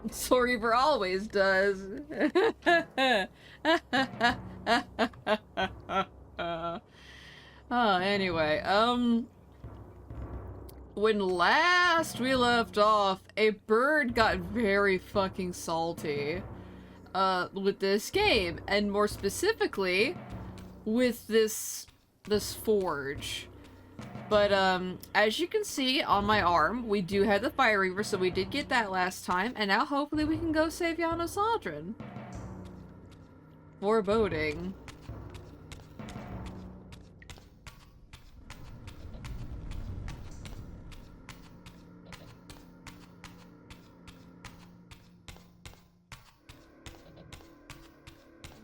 So Reaver always does. Oh, anyway, when last we left off, a bird got very fucking salty, with this game, and more specifically, with this forge. But, as you can see on my arm, we do have the Fire Reaver, so we did get that last time, and now hopefully we can go save Janos Audron. Foreboding.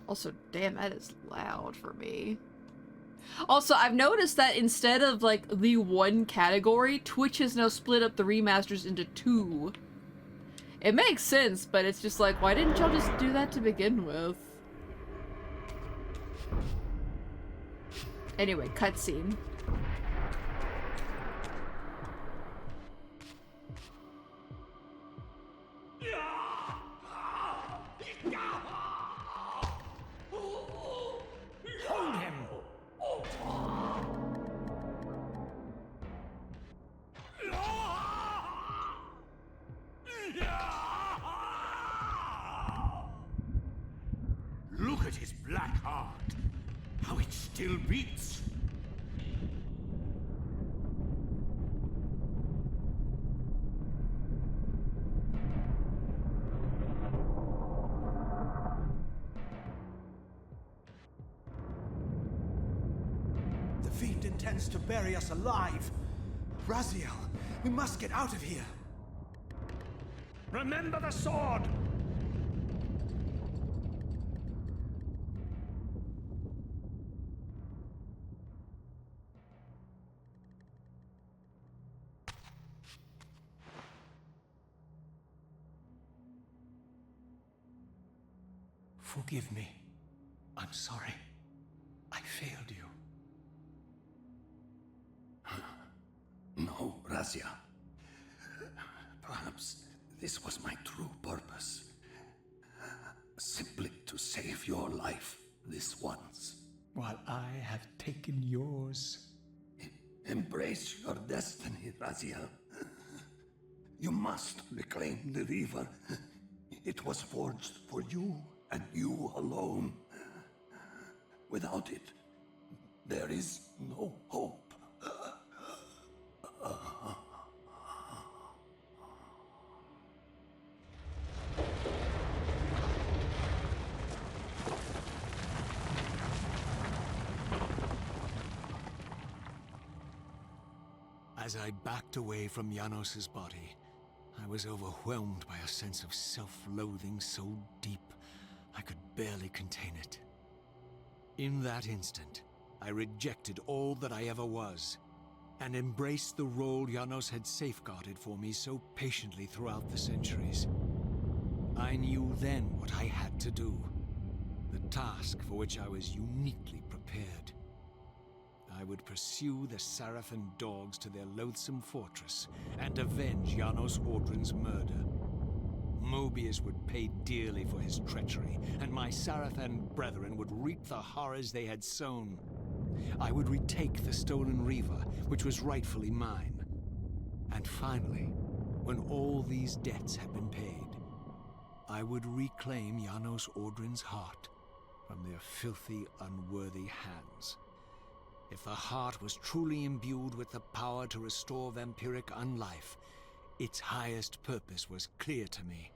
Also, damn, that is loud for me. Also, I've noticed that instead of, like, the one category, Twitch has now split up the remasters into 2. It makes sense, but it's just like, why didn't y'all just do that to begin with? Anyway, cutscene. Hold him! Look at his black heart. How it still beats. The fiend intends to bury us alive. Raziel, we must get out of here. Remember the sword! Forgive me. I'm sorry. I failed you. No, Raziel. Perhaps this was my true purpose. Simply to save your life this once. While I have taken yours. Embrace your destiny, Raziel. You must reclaim the Reaver. It was forged for you and you alone. Without it, there is no hope. As I backed away from Janos's body, I was overwhelmed by a sense of self-loathing so deep I could barely contain it. In that instant, I rejected all that I ever was, and embraced the role Janos had safeguarded for me so patiently throughout the centuries. I knew then what I had to do, the task for which I was uniquely prepared. I would pursue the Sarafan dogs to their loathsome fortress and avenge Janos Audron's murder. Mobius would pay dearly for his treachery, and my Sarafan brethren would reap the horrors they had sown. I would retake the stolen Reaver, which was rightfully mine. And finally, when all these debts had been paid, I would reclaim Janos Audron's heart from their filthy, unworthy hands. If the heart was truly imbued with the power to restore vampiric unlife, its highest purpose was clear to me.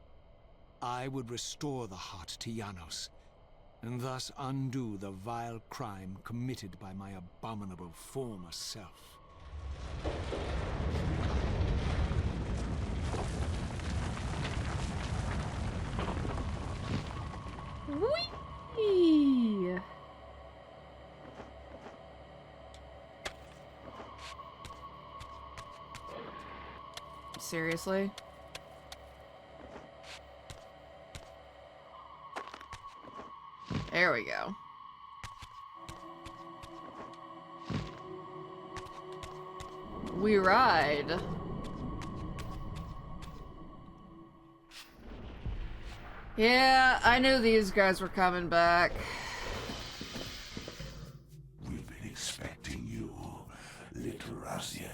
I would restore the heart to Janos, and thus undo the vile crime committed by my abominable former self. Whee! Seriously? There we go. We ride. Yeah, I knew these guys were coming back. We've been expecting you, little Raziel.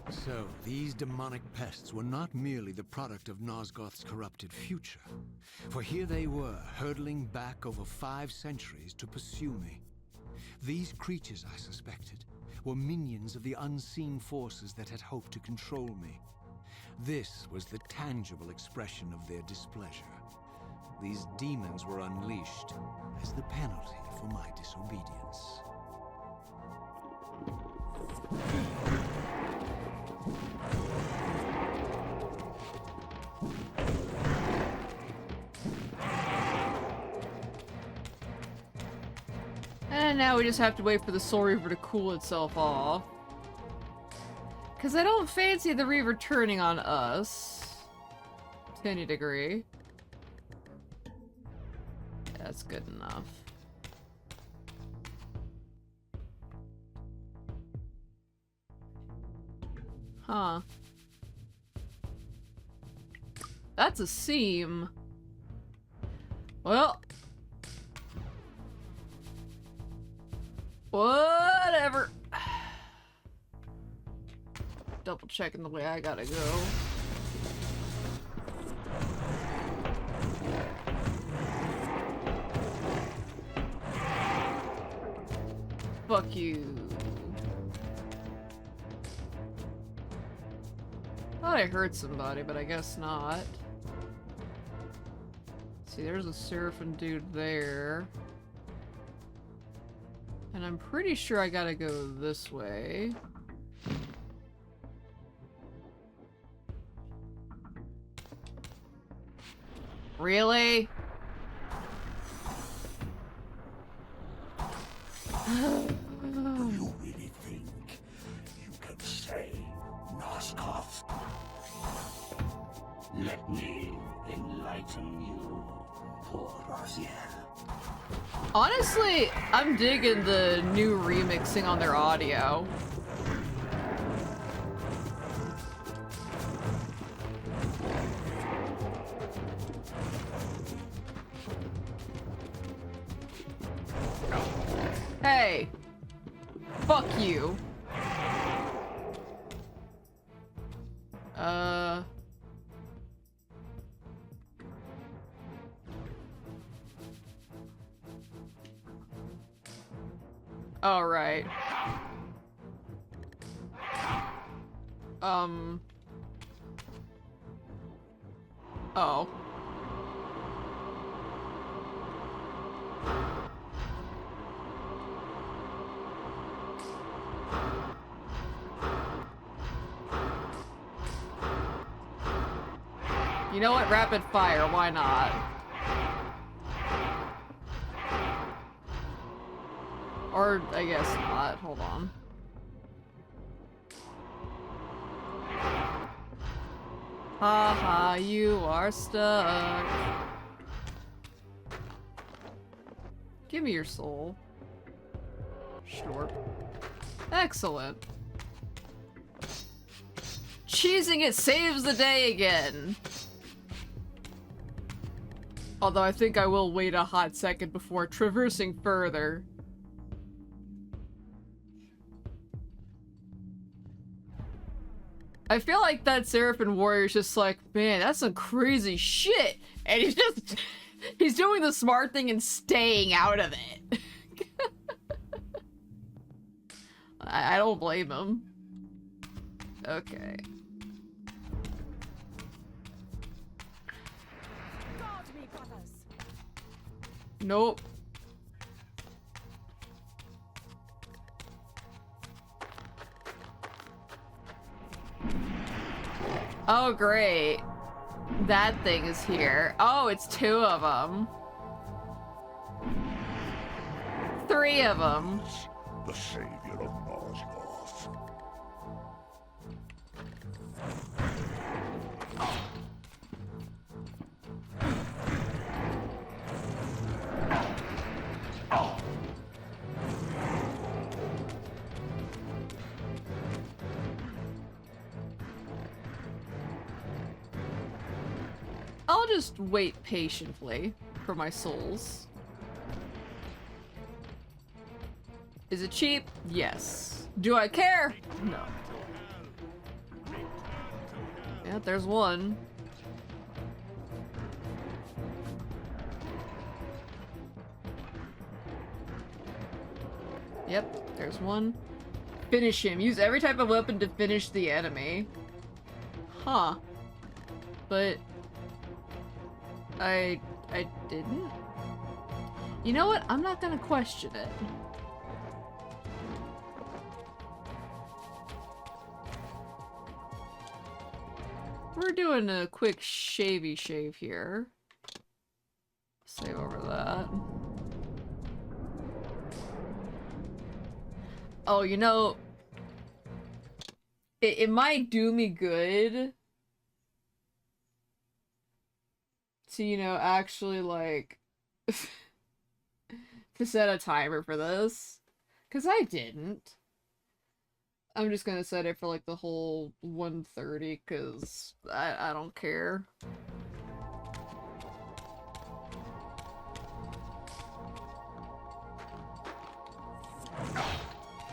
So, these demonic pests were not merely the product of Nosgoth's corrupted future. For here they were, hurtling back over 5 centuries to pursue me. These creatures, I suspected, were minions of the unseen forces that had hoped to control me. This was the tangible expression of their displeasure. These demons were unleashed as the penalty for my disobedience. And now we just have to wait for the Soul Reaver to cool itself off. Because I don't fancy the Reaver turning on us. To any degree. That's good enough. Huh. That's a seam. Well. Whatever. Double checking the way I gotta go. Fuck you. Thought I heard somebody, but I guess not. See, there's a Seraphim dude there. And I'm pretty sure I gotta go this way. Really? Do you really think you can say Nosgoth? Let me enlighten you, poor Raziel. Honestly, I'm digging the new remixing on their audio. Hey! Fuck you. All right. Oh. You know what? Rapid fire, why not? Or, I guess not. Hold on. Haha, you are stuck. Give me your soul. Sure. Excellent. Cheesing it saves the day again. Although I think I will wait a hot second before traversing further. I feel like that Seraphim warrior is just like, man, that's some crazy shit. And he's just, he's doing the smart thing and staying out of it. I don't blame him. Okay. Nope. Oh, great. That thing is here. Oh, it's 2 of them. 3 of them. The savior of Nosgoth. I'll just wait patiently for my souls. Is it cheap? Yes. Do I care? No. Yeah, there's one. Yep, there's one. Finish him. Use every type of weapon to finish the enemy. Huh. But... I didn't? You know what? I'm not gonna question it. We're doing a quick shavy shave here. Save over that. Oh, you know, it might do me good to, you know, actually, like, to set a timer for this. Because I didn't. I'm just gonna set it for, like, the whole 1:30, because I don't care.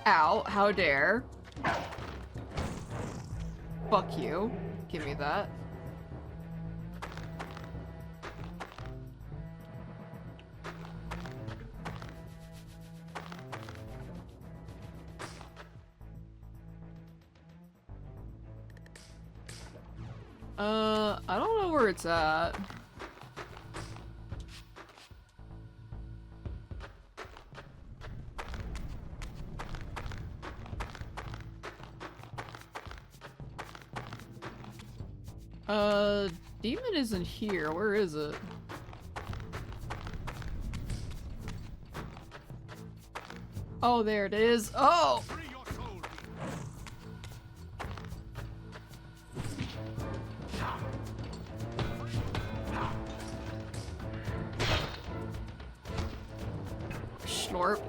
Ow, how dare. Fuck you. Give me that. I don't know where it's at. Demon isn't here. Where is it? Oh, there it is. Oh! Schlorp.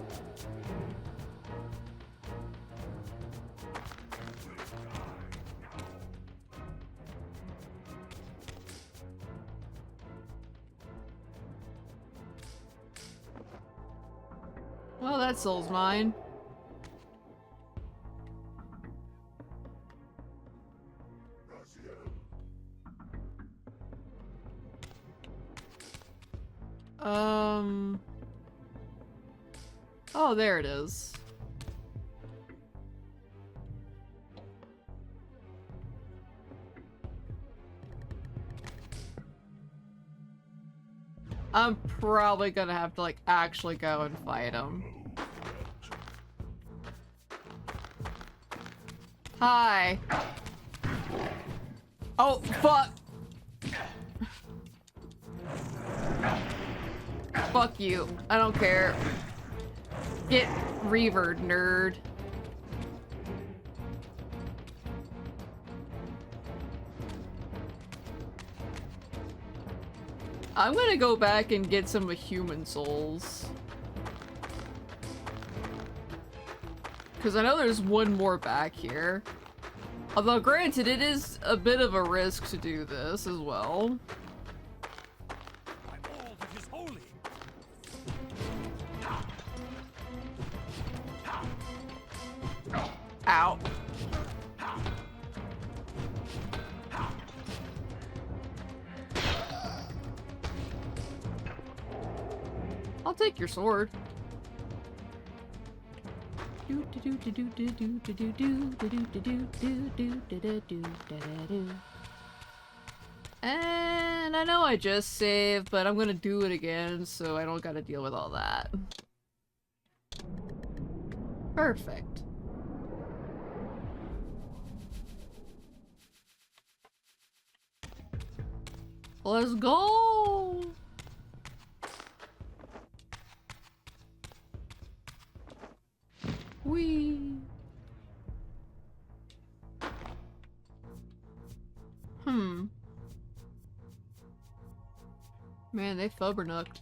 Well, that soul's mine. Oh, there it is. I'm probably gonna have to, like, actually go and fight him. Hi. Oh, fuck. Fuck you. I don't care. Get Reaver, nerd. I'm gonna go back and get some human souls. Because I know there's one more back here. Although granted, it is a bit of a risk to do this as well. Ow. I'll take your sword. And I know I just saved, but I'm gonna do it again so I don't gotta deal with all that. Perfect. Let's go! Whee! Man, they flubbernucked.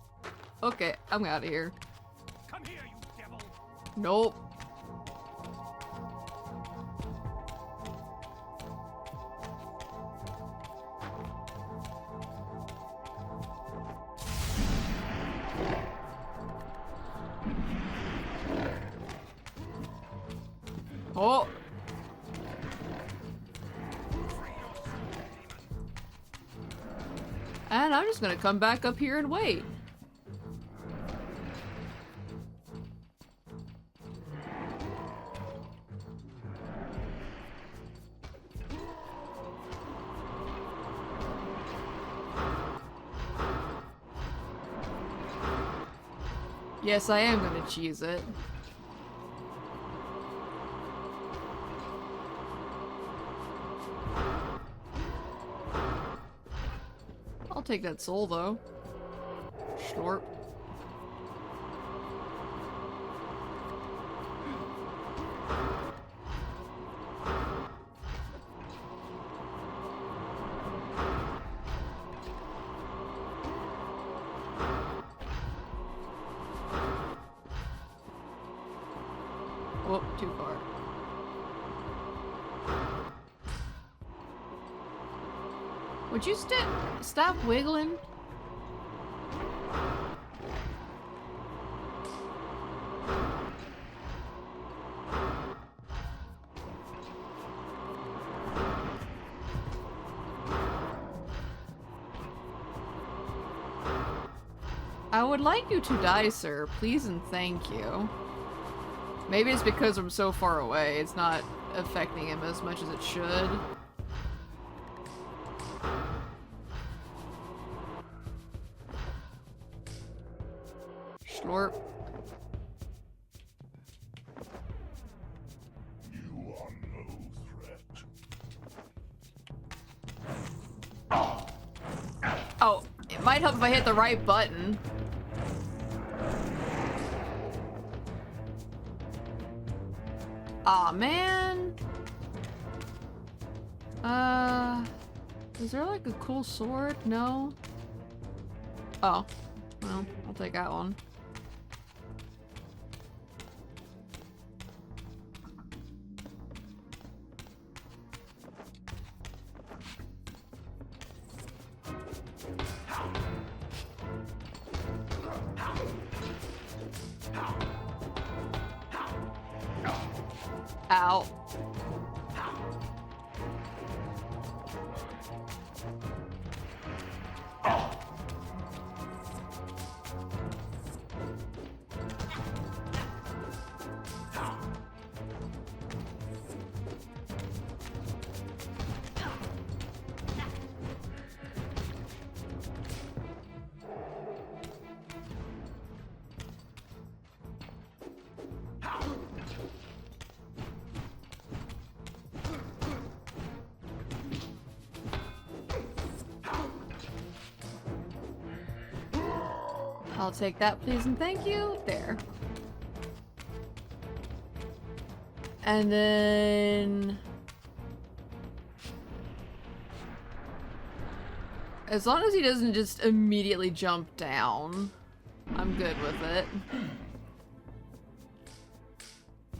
Okay, I'm out of here. Come here, you devil! Nope. Oh! And I'm just gonna come back up here and wait. Yes, I am gonna cheese it. I'll take that soul, though. Schlorp. Whoop, too far. Would you stop wiggling? I would like you to die, sir. Please and thank you. Maybe it's because I'm so far away, it's not affecting him as much as it should. Schlorp. You are no threat. Oh, it might help if I hit the right button. Aw, man. Is there like a cool sword? No? Oh. Well, I'll take that one. Ow. I'll take that, please and thank you. There. And then... as long as he doesn't just immediately jump down, I'm good with it.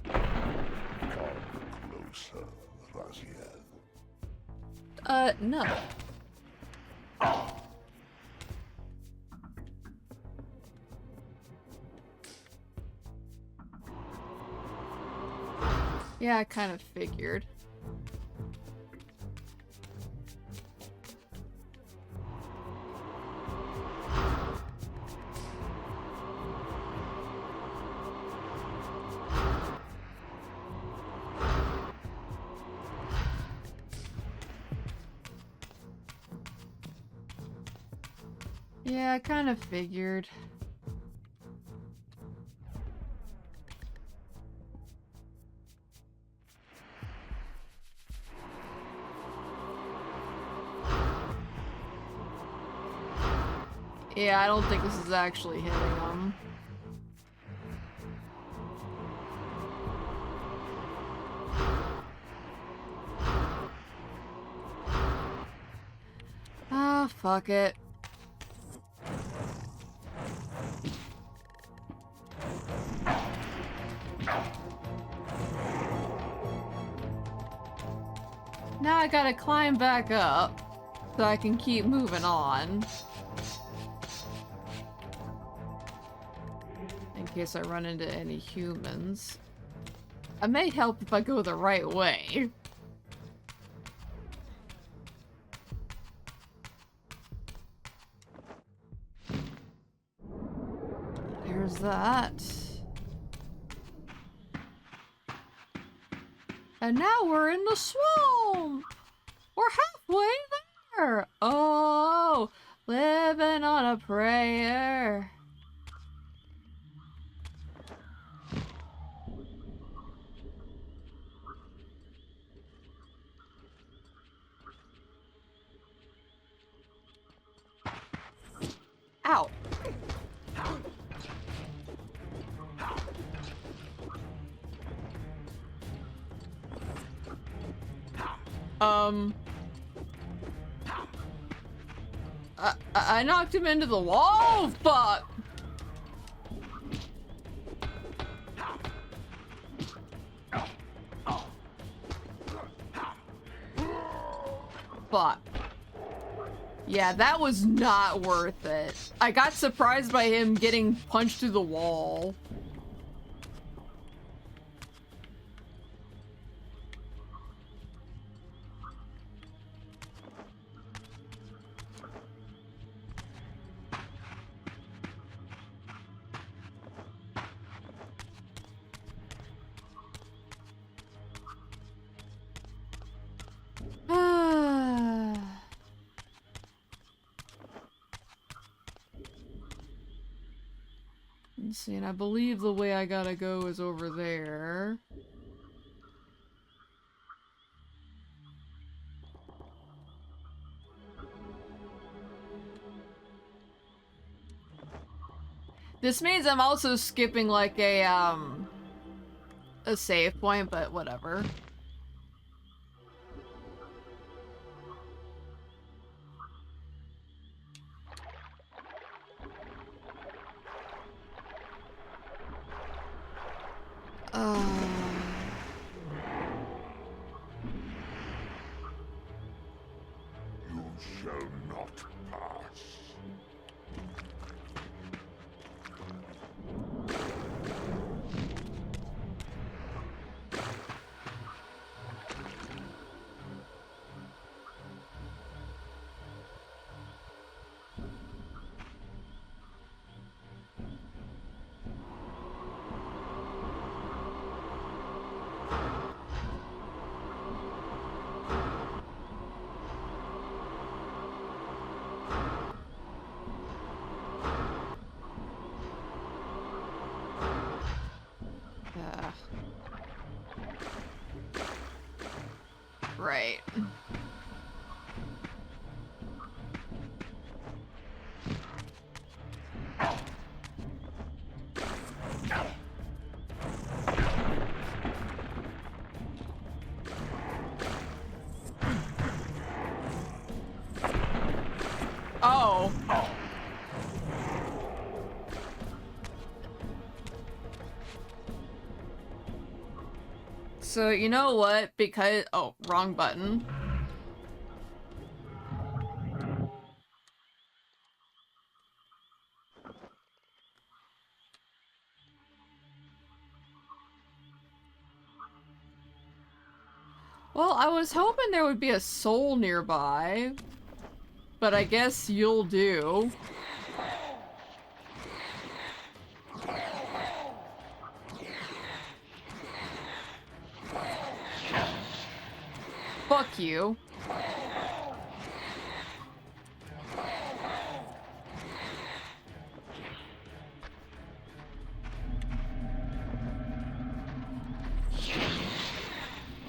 Come closer, Raziel. No. Yeah, I kind of figured. Yeah, I kind of figured. Yeah, I don't think this is actually hitting him. Ah, fuck it. Now I gotta climb back up so I can keep moving on. In case I run into any humans. I may help if I go the right way. There's that. And now we're in the swamp! We're halfway there! Oh, living on a prayer. Ow. I knocked him into the wall. Oh, fuck. Fuck. Yeah, that was not worth it. I got surprised by him getting punched through the wall. Let's see, and I believe the way I gotta go is over there. This means I'm also skipping like a save point, but whatever. You shall not pass. Right. Oh. So, you know what? Because... Oh, wrong button. Well, I was hoping there would be a soul nearby. But I guess you'll do. Fuck you.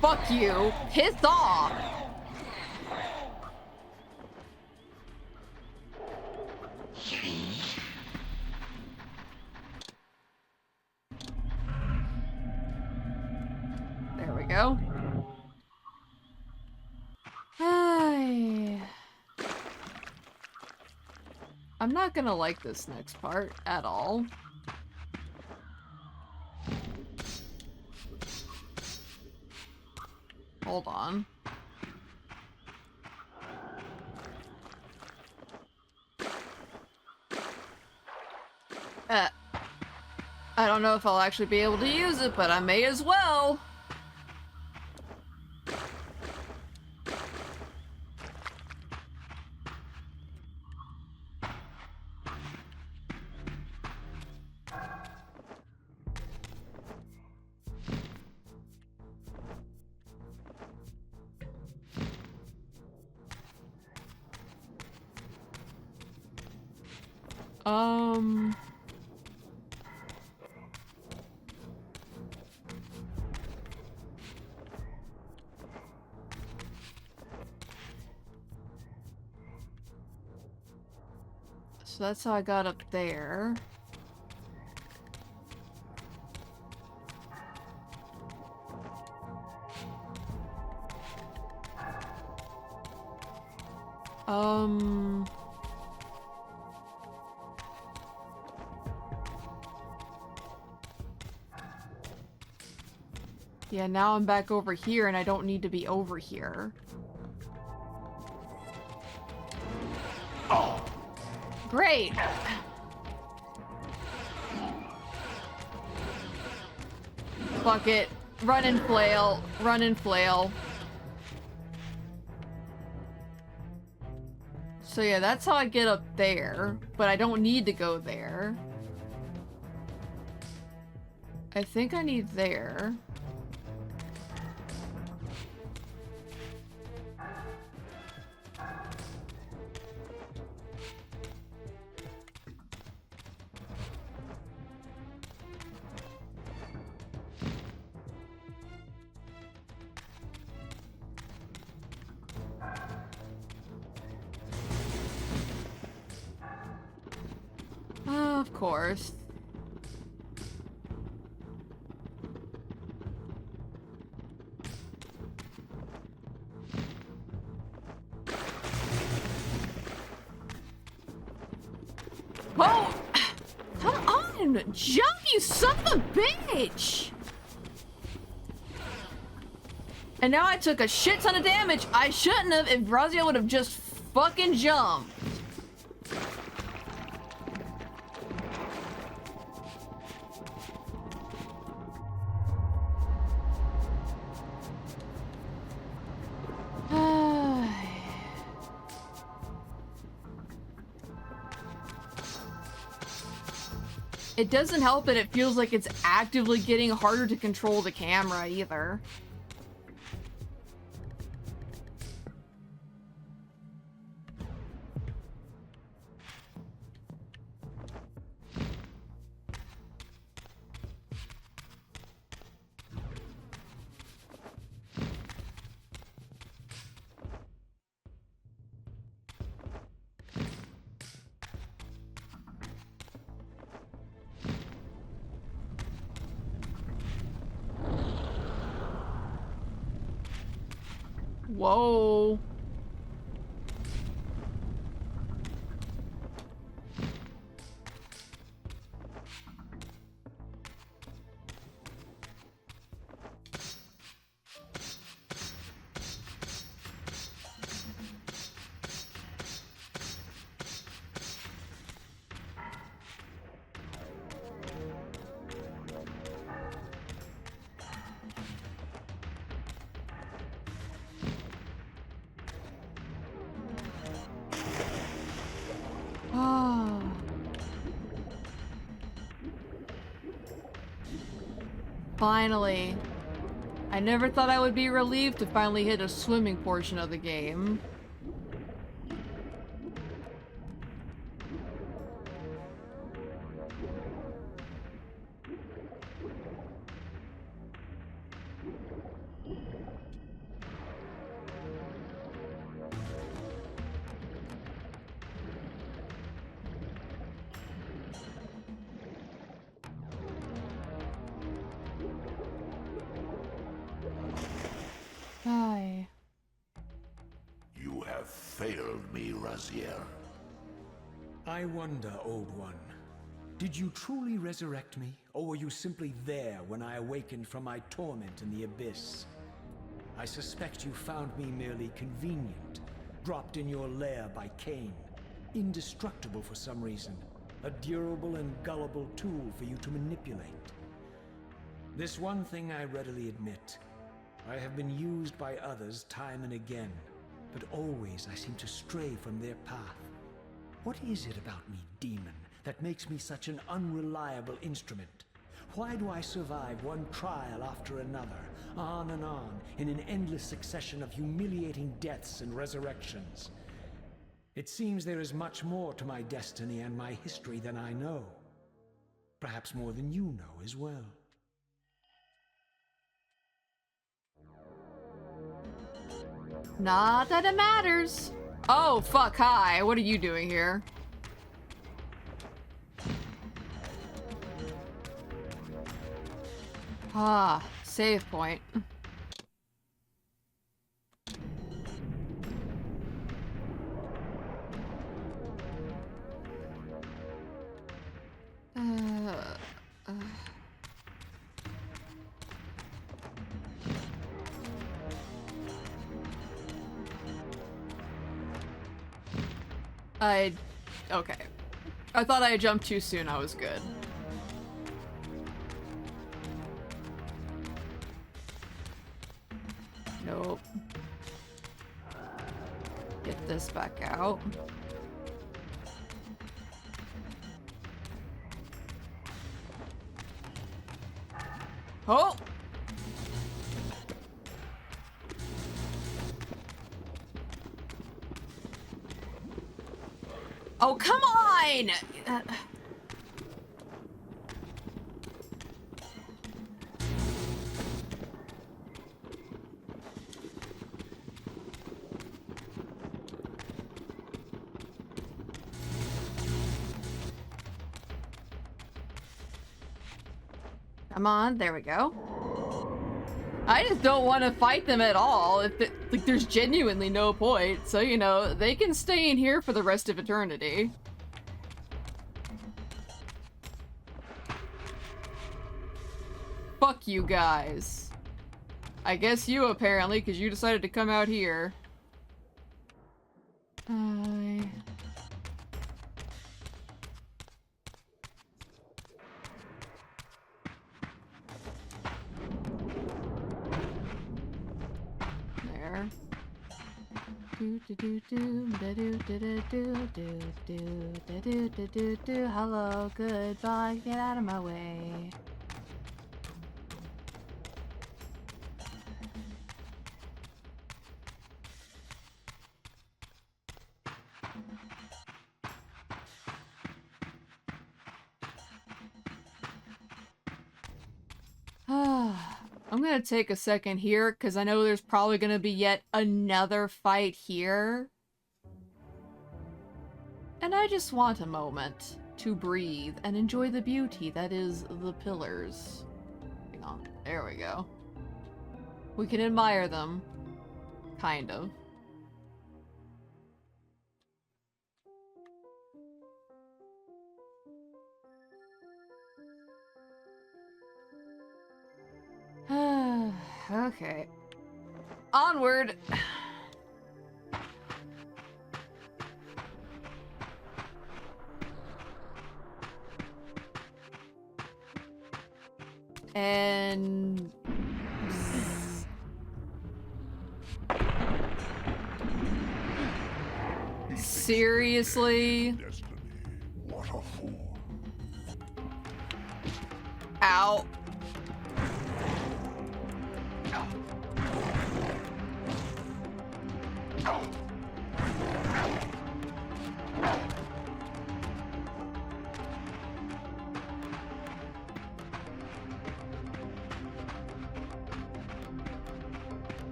Fuck you. Piss off. There we go. I'm not gonna like this next part at all. Hold on. I don't know if I'll actually be able to use it, but I may as well. So that's how I got up there. Yeah, now I'm back over here and I don't need to be over here. Oh. Great! Fuck it. Run and flail. Run and flail. So yeah, that's how I get up there, but I don't need to go there. I think I need there. Of course. Whoa! Come on! Jump, you son of a bitch! And now I took a shit ton of damage. I shouldn't have if Raziel would have just fucking jumped. It doesn't help that it feels like it's actively getting harder to control the camera either. Whoa. Finally. I never thought I would be relieved to finally hit a swimming portion of the game. Hi. You have failed me, Raziel. I wonder, Old One. Did you truly resurrect me, or were you simply there when I awakened from my torment in the abyss? I suspect you found me merely convenient, dropped in your lair by Kain, indestructible for some reason, a durable and gullible tool for you to manipulate. This one thing I readily admit. I have been used by others time and again, but always I seem to stray from their path. What is it about me, demon, that makes me such an unreliable instrument? Why do I survive one trial after another, on and on, in an endless succession of humiliating deaths and resurrections? It seems there is much more to my destiny and my history than I know. Perhaps more than you know as well. Not that it matters. Oh, fuck, hi. What are you doing here? Ah, save point. Okay. I thought I jumped too soon. I was good. Nope. Get this back out. Oh! Oh, come on! Come on, there we go. I just don't want to fight them at all. Like, there's genuinely no point. So, you know, they can stay in here for the rest of eternity. Fuck you guys. I guess you apparently, because you decided to come out here. Hello, goodbye, get out of my way. I'm gonna take a second here, because I know there's probably gonna be yet another fight here. And I just want a moment to breathe and enjoy the beauty that is the pillars. Hang on, there we go. We can admire them. Kind of. Okay. Onward! And... Seriously? What a fool. Ow.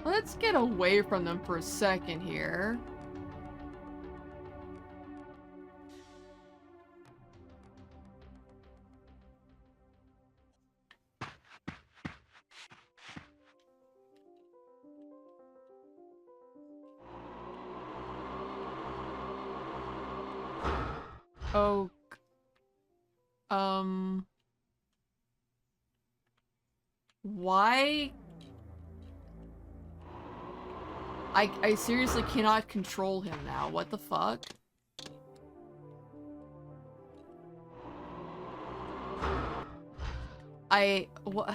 Let's get away from them for a second here. Oh. Why? I seriously cannot control him now. What the fuck? What?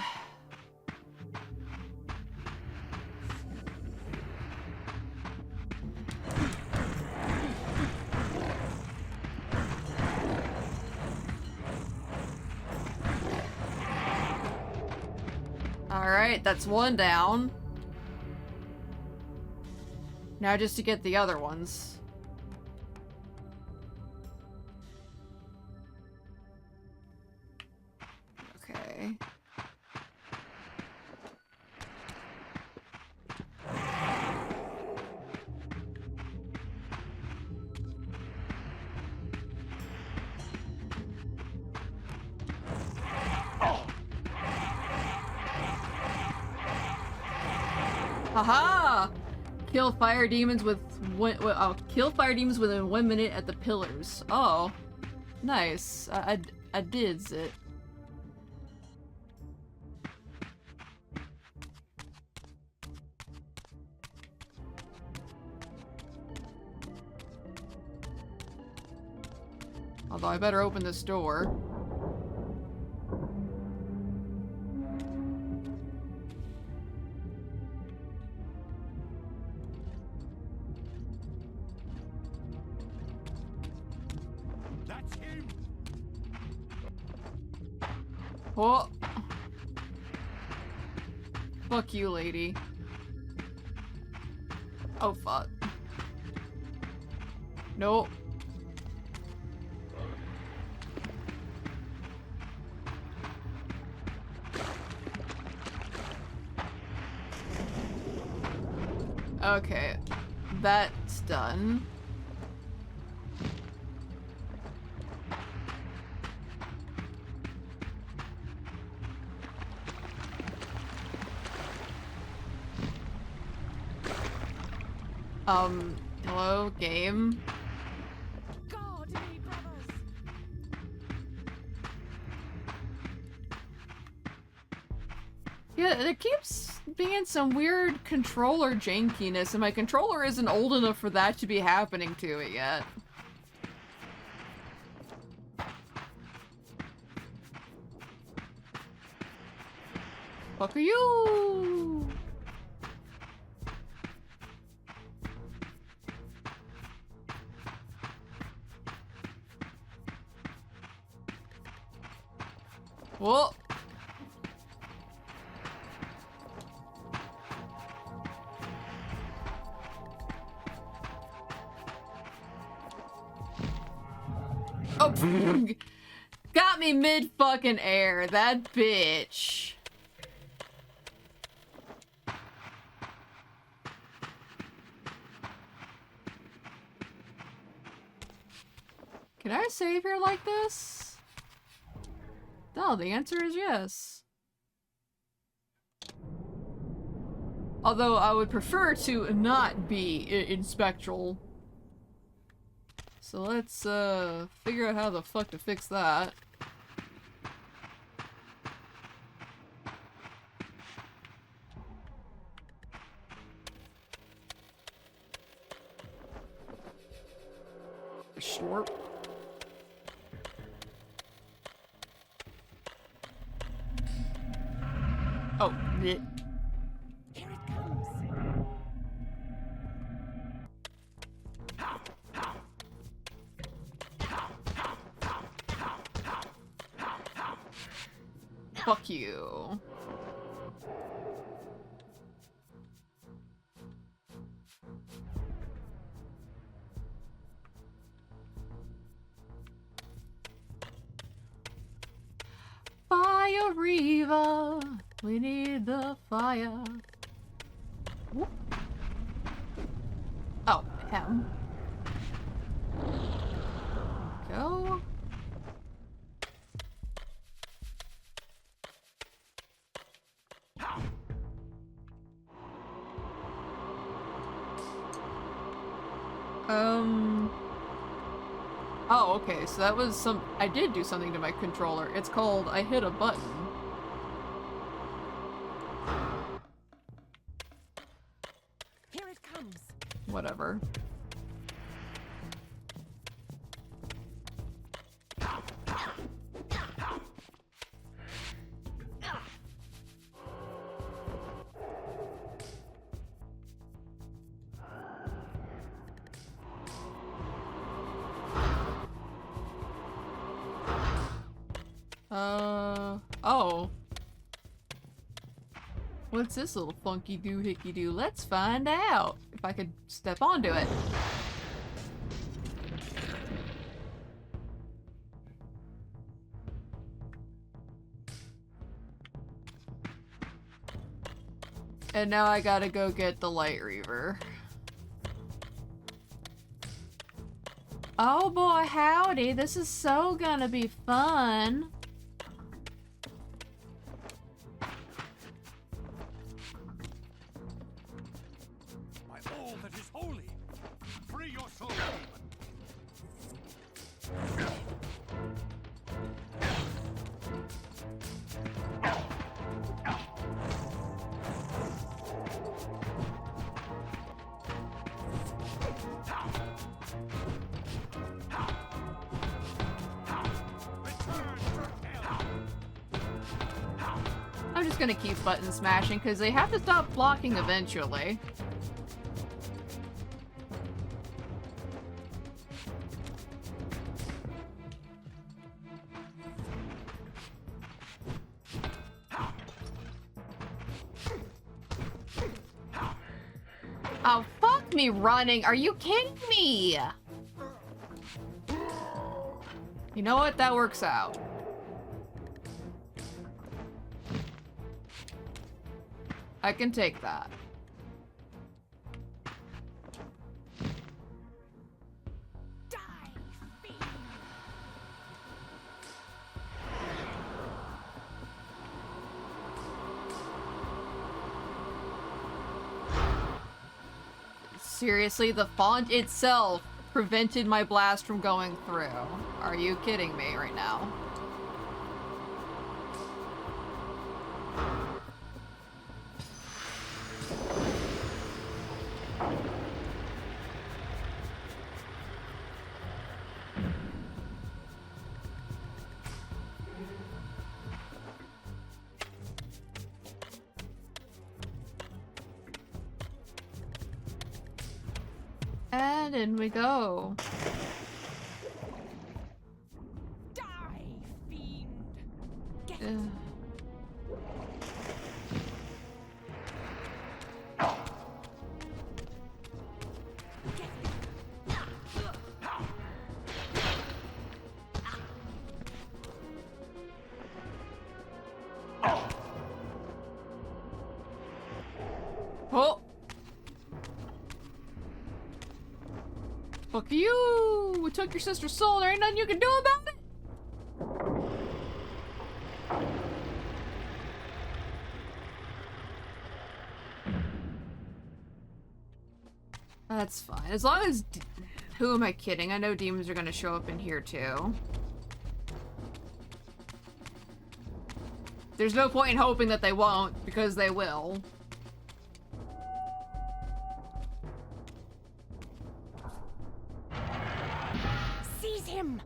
Alright, that's one down. Now just to get the other ones. Okay. Haha! Kill fire demons with kill fire demons within 1 minute at the pillars. Oh, nice. I did it. Although I better open this door. Oh. Fuck you, lady. Oh, fuck. Nope. Okay. That's done. Hello, game? God, me brothers. Yeah, there keeps being some weird controller jankiness, and my controller isn't old enough for that to be happening to it yet. Fuck are you? Whoa. Oh, got me mid fucking air, that bitch. Can I save here like this? No, the answer is yes. Although I would prefer to not be in Spectral. So let's figure out how the fuck to fix that. Short. Oh, bleh. Here it comes. Fuck you. Fire Reaver, we need the fire. Whoop. Oh, him. Go. Oh, okay, so that was I did do something to my controller. It's called I hit a button. Here it comes. Whatever. Oh. What's this little funky doohickey do? Let's find out. If I could step onto it. And now I gotta go get the light Reaver. Oh boy, howdy. This is so gonna be fun. By all that is holy, free your soul, demon. I'm just gonna keep button smashing because they have to stop blocking eventually. Oh, fuck me running. Are you kidding me? You know what? That works out. I can take that. Die, fiend! Seriously, the font itself prevented my blast from going through. Are you kidding me right now? And in we go. Die, fiend! Get Ugh. Oh! Fuck you! We took your sister's soul, there ain't nothing you can do about it! That's fine. As long as... Who am I kidding? I know demons are gonna show up in here too. There's no point in hoping that they won't, because they will. Seize him!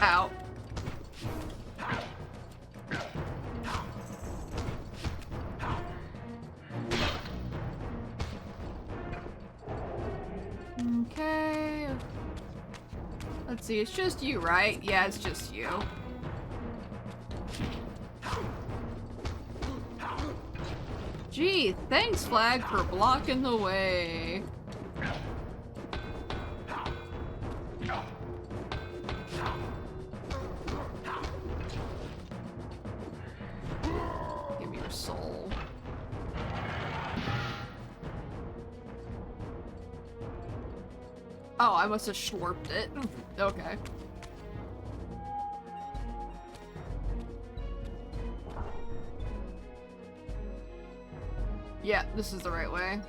Ow. Okay. Let's see, it's just you, right? Yeah, it's just you. Gee, thanks, Flag, for blocking the way. Give me your soul. Oh, I must have schlorped it. Okay. Yeah, this is the right way.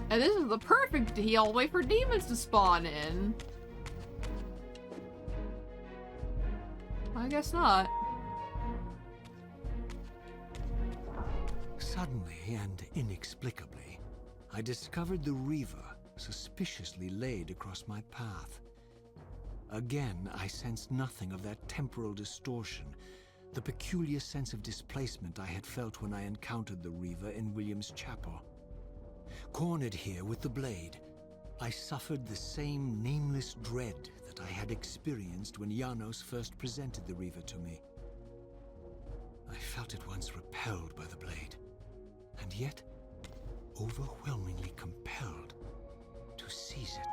And this is the perfect heal way for demons to spawn in. I guess not. Suddenly and inexplicably, I discovered the Reaver suspiciously laid across my path. Again, I sensed nothing of that temporal distortion, the peculiar sense of displacement I had felt when I encountered the Reaver in William's chapel. Cornered here with the blade, I suffered the same nameless dread that I had experienced when Janos first presented the Reaver to me. I felt at once repelled by the blade, and yet overwhelmingly compelled to seize it.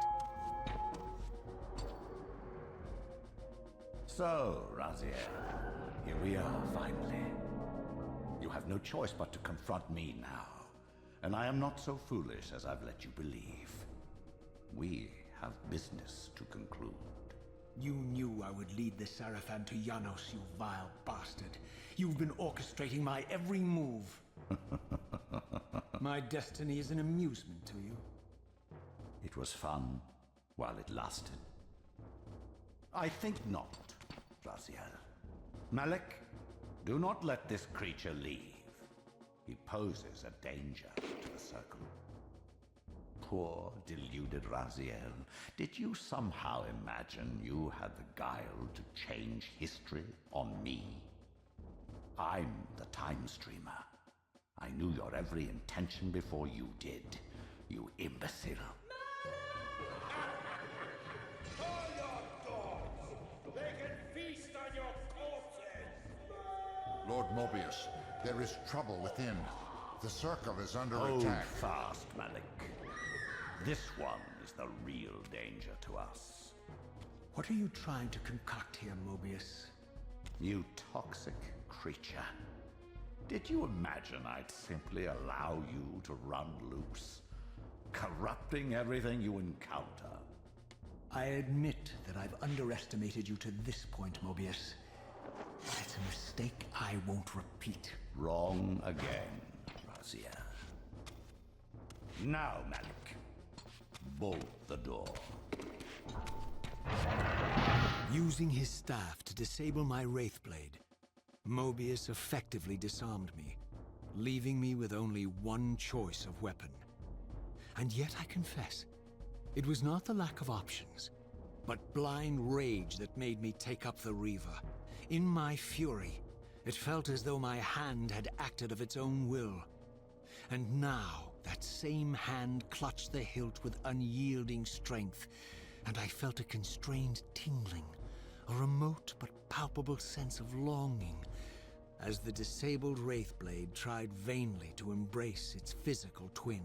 So, Raziel, here we are finally. You have no choice but to confront me now, and I am not so foolish as I've let you believe. We have business to conclude. You knew I would lead the Sarafan to Janos, you vile bastard. You've been orchestrating my every move. My destiny is an amusement to you. It was fun while it lasted. I think not, Raziel. Malik, do not let this creature leave. He poses a danger to the Circle. Poor, deluded Raziel. Did you somehow imagine you had the guile to change history on me? I'm the Time Streamer. I knew your every intention before you did, you imbecile. Call your dogs! They can feast on your corpses! Lord Mobius, there is trouble within. The Circle is under Hold attack. fast, Malik. This one is the real danger to us. What are you trying to concoct here, Mobius? You toxic creature. Did you imagine I'd simply allow you to run loose, corrupting everything you encounter? I admit that I've underestimated you to this point, Mobius. It's a mistake I won't repeat. Wrong again, Raziel. Now, Malik, bolt the door. Using his staff to disable my Wraithblade, Mobius effectively disarmed me, leaving me with only one choice of weapon. And yet I confess, it was not the lack of options, but blind rage that made me take up the Reaver. In my fury, it felt as though my hand had acted of its own will. And now, that same hand clutched the hilt with unyielding strength, and I felt a constrained tingling, a remote but palpable sense of longing, as the disabled Wraithblade tried vainly to embrace its physical twin.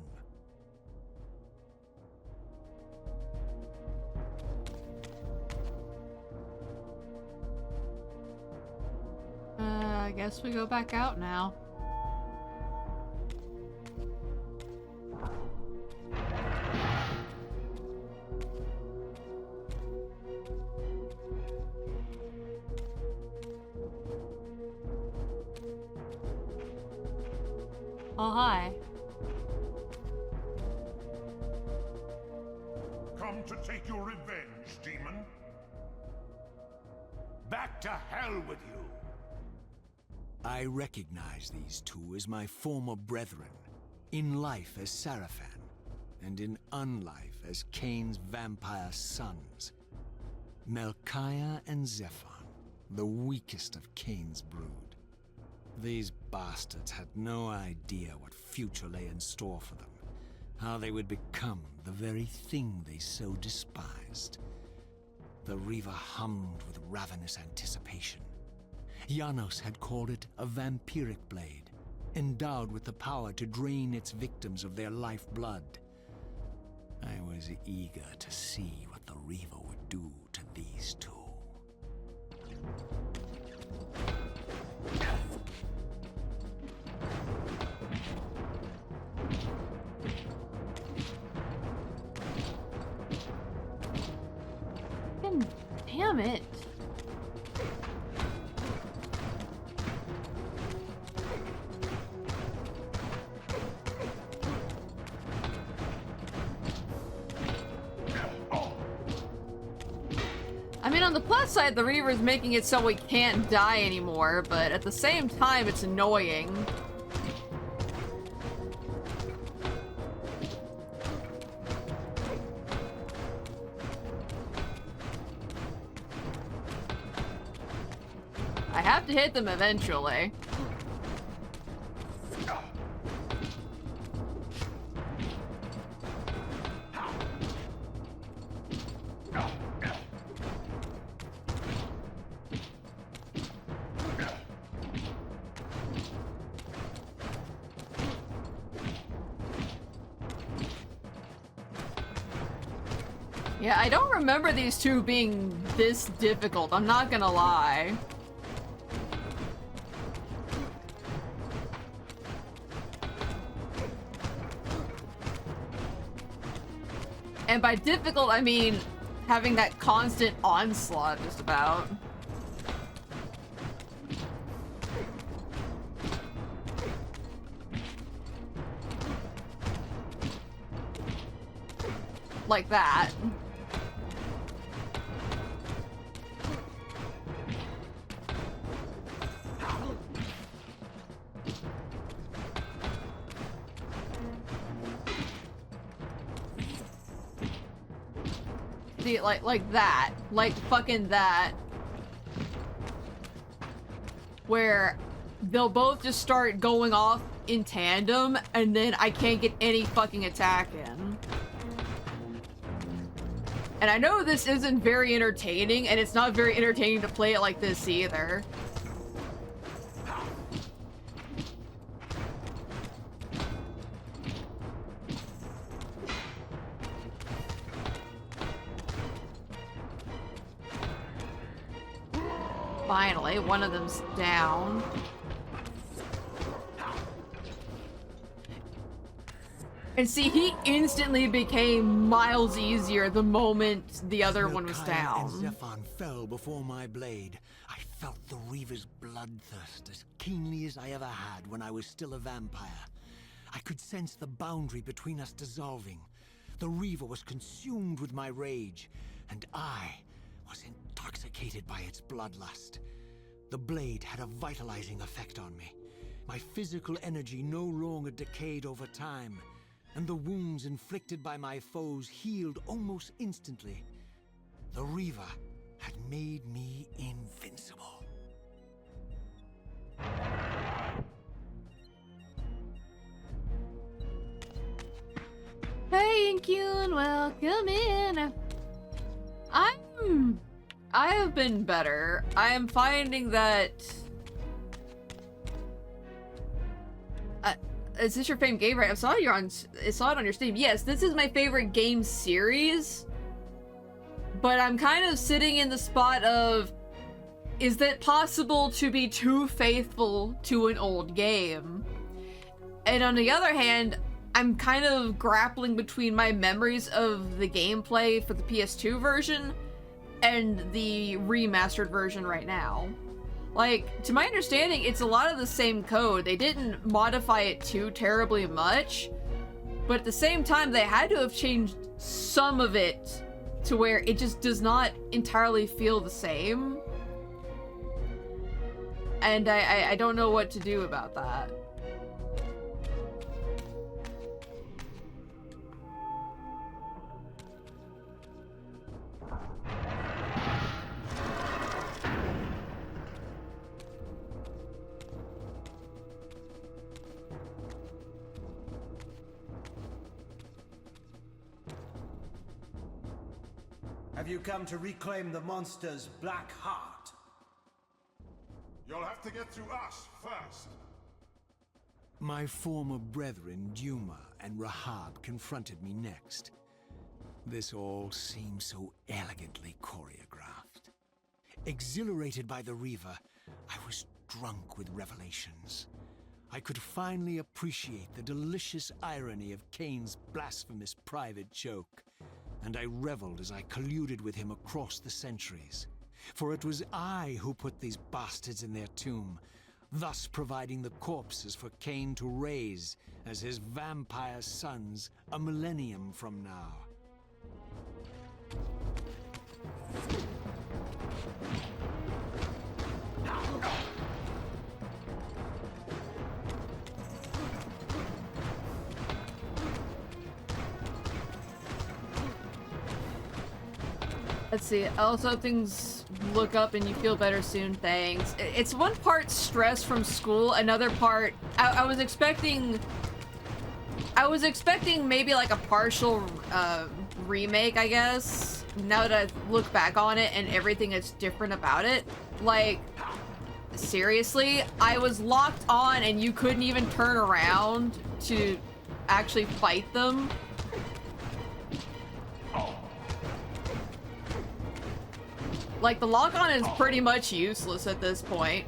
I guess we go back out now. Oh, hi. Come to take your revenge, demon. Back to hell with you! I recognize these two as my former brethren, in life as Sarafan, and in unlife as Kain's vampire sons. Melchiah and Zephon, the weakest of Kain's brood. These bastards had no idea what future lay in store for them, how they would become the very thing they so despised. The Reaver hummed with ravenous anticipation. Janos had called it a vampiric blade, endowed with the power to drain its victims of their lifeblood. I was eager to see what the Reaver would do to these two. Damn it. I mean, on the plus side, the Reaver's making it so we can't die anymore, but at the same time, it's annoying. I have to hit them eventually. Yeah, I don't remember these two being this difficult, I'm not gonna lie. And by difficult, I mean having that constant onslaught, just about. Like that. See, like that. Like fucking that. Where they'll both just start going off in tandem, and then I can't get any fucking attack in. And I know this isn't very entertaining, and it's not very entertaining to play it like this either. Finally, one of them's down. And see, he instantly became miles easier the moment the other one was down. And Zephon fell before my blade. I felt the Reaver's bloodthirst as keenly as I ever had when I was still a vampire. I could sense the boundary between us dissolving. The Reaver was consumed with my rage, and I was intoxicated by its bloodlust. The blade had a vitalizing effect on me. My physical energy no longer decayed over time, and the wounds inflicted by my foes healed almost instantly. The Reaver had made me invincible. Hey, Inkyun, welcome in. I have been better. I am finding that... is this your favorite game, right? I saw it on your Steam. Yes, this is my favorite game series. But I'm kind of sitting in the spot of, is it possible to be too faithful to an old game? And on the other hand, I'm kind of grappling between my memories of the gameplay for the PS2 version and the remastered version right now. Like, to my understanding, it's a lot of the same code. They didn't modify it too terribly much, but at the same time, they had to have changed some of it to where it just does not entirely feel the same. And I don't know what to do about that. Have you come to reclaim the monster's black heart? You'll have to get through us first. My former brethren, Duma and Rahab, confronted me next. This all seemed so elegantly choreographed. Exhilarated by the Reaver, I was drunk with revelations. I could finally appreciate the delicious irony of Kain's blasphemous private joke, and I reveled as I colluded with him across the centuries. For it was I who put these bastards in their tomb, thus providing the corpses for Kain to raise as his vampire sons a millennium from now. Let's see, also things look up and you feel better soon, thanks. It's one part stress from school, another part... I was expecting maybe like a partial remake, I guess. Now that I look back on it and everything is different about it. Like, seriously? I was locked on and you couldn't even turn around to actually fight them? Like, the lock-on is pretty much useless at this point.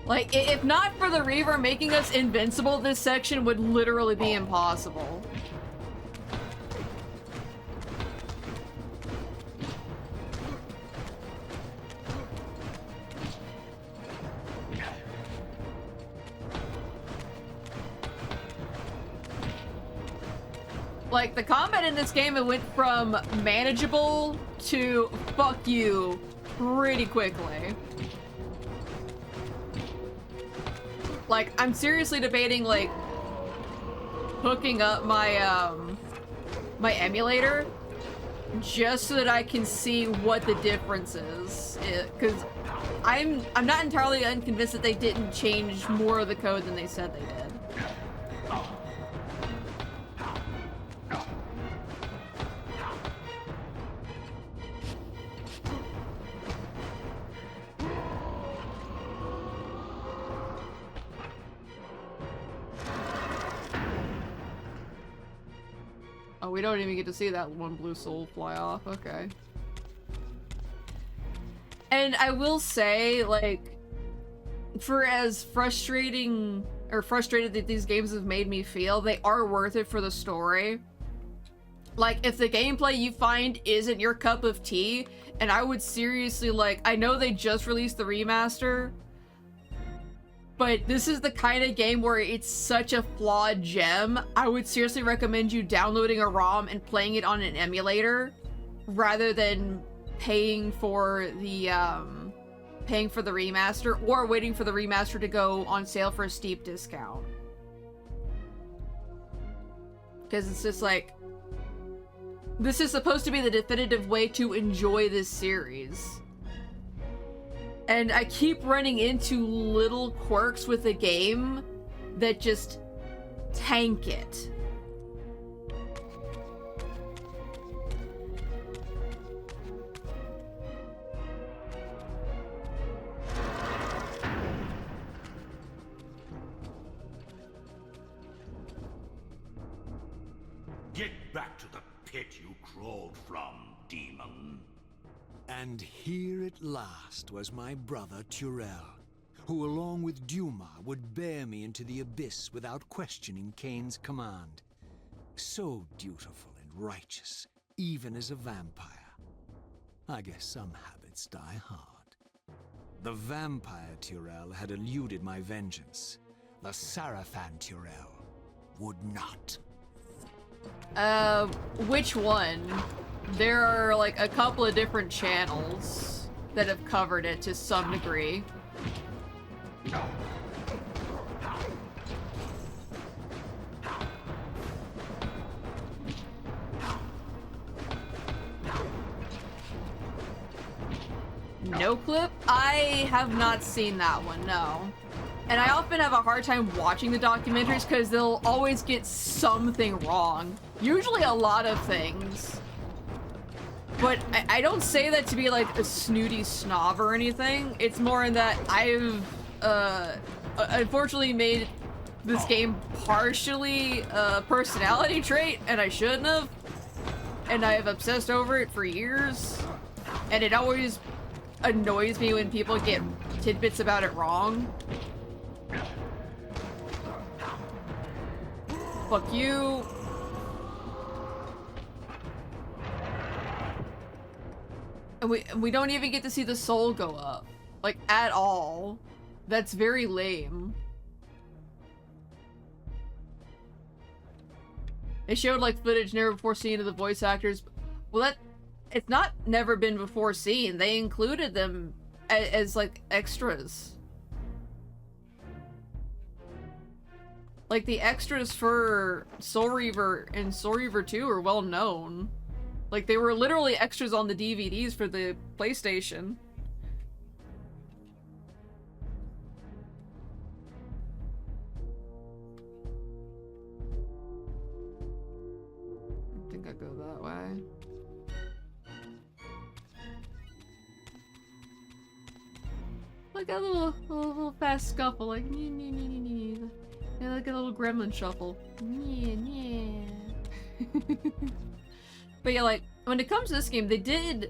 Like, if not for the Reaver making us invincible, this section would literally be impossible. Like, the combat in this game, it went from manageable to fuck you pretty quickly. Like, I'm seriously debating, like, hooking up my, my emulator just so that I can see what the difference is. Because I'm not entirely unconvinced that they didn't change more of the code than they said they did. Oh, we don't even get to see that one blue soul fly off. Okay. And I will say, like, for as frustrating or frustrated that these games have made me feel, they are worth it for the story. Like, if the gameplay you find isn't your cup of tea, and I would seriously, like, I know they just released the remaster, but this is the kind of game where it's such a flawed gem. I would seriously recommend you downloading a ROM and playing it on an emulator rather than paying for the remaster or waiting for the remaster to go on sale for a steep discount. Because it's just like, this is supposed to be the definitive way to enjoy this series. And I keep running into little quirks with the game that just tank it. Get back to the pit you crawled from, demon. And here at last was my brother Turel, who along with Duma would bear me into the abyss without questioning Kain's command. So dutiful and righteous, even as a vampire. I guess some habits die hard. The vampire Turel had eluded my vengeance. The Sarafan Turel would not. Which one? There are, like, a couple of different channels that have covered it to some degree. No Clip? I have not seen that one, no. And I often have a hard time watching the documentaries because they'll always get something wrong. Usually a lot of things. But I don't say that to be like a snooty snob or anything. It's more in that I've unfortunately made this game partially a personality trait, and I shouldn't have. And I have obsessed over it for years. And it always annoys me when people get tidbits about it wrong. Fuck you. And we don't even get to see the soul go up. Like, at all. That's very lame. They showed, like, footage never before seen of the voice actors. Well, it's not never been before seen. They included them as like extras. Like the extras for Soul Reaver and Soul Reaver 2 are well known. Like they were literally extras on the DVDs for the PlayStation. I think I go that way. Like a little fast scuffle, like yeah, like a little gremlin shuffle. But yeah, like when it comes to this game, they did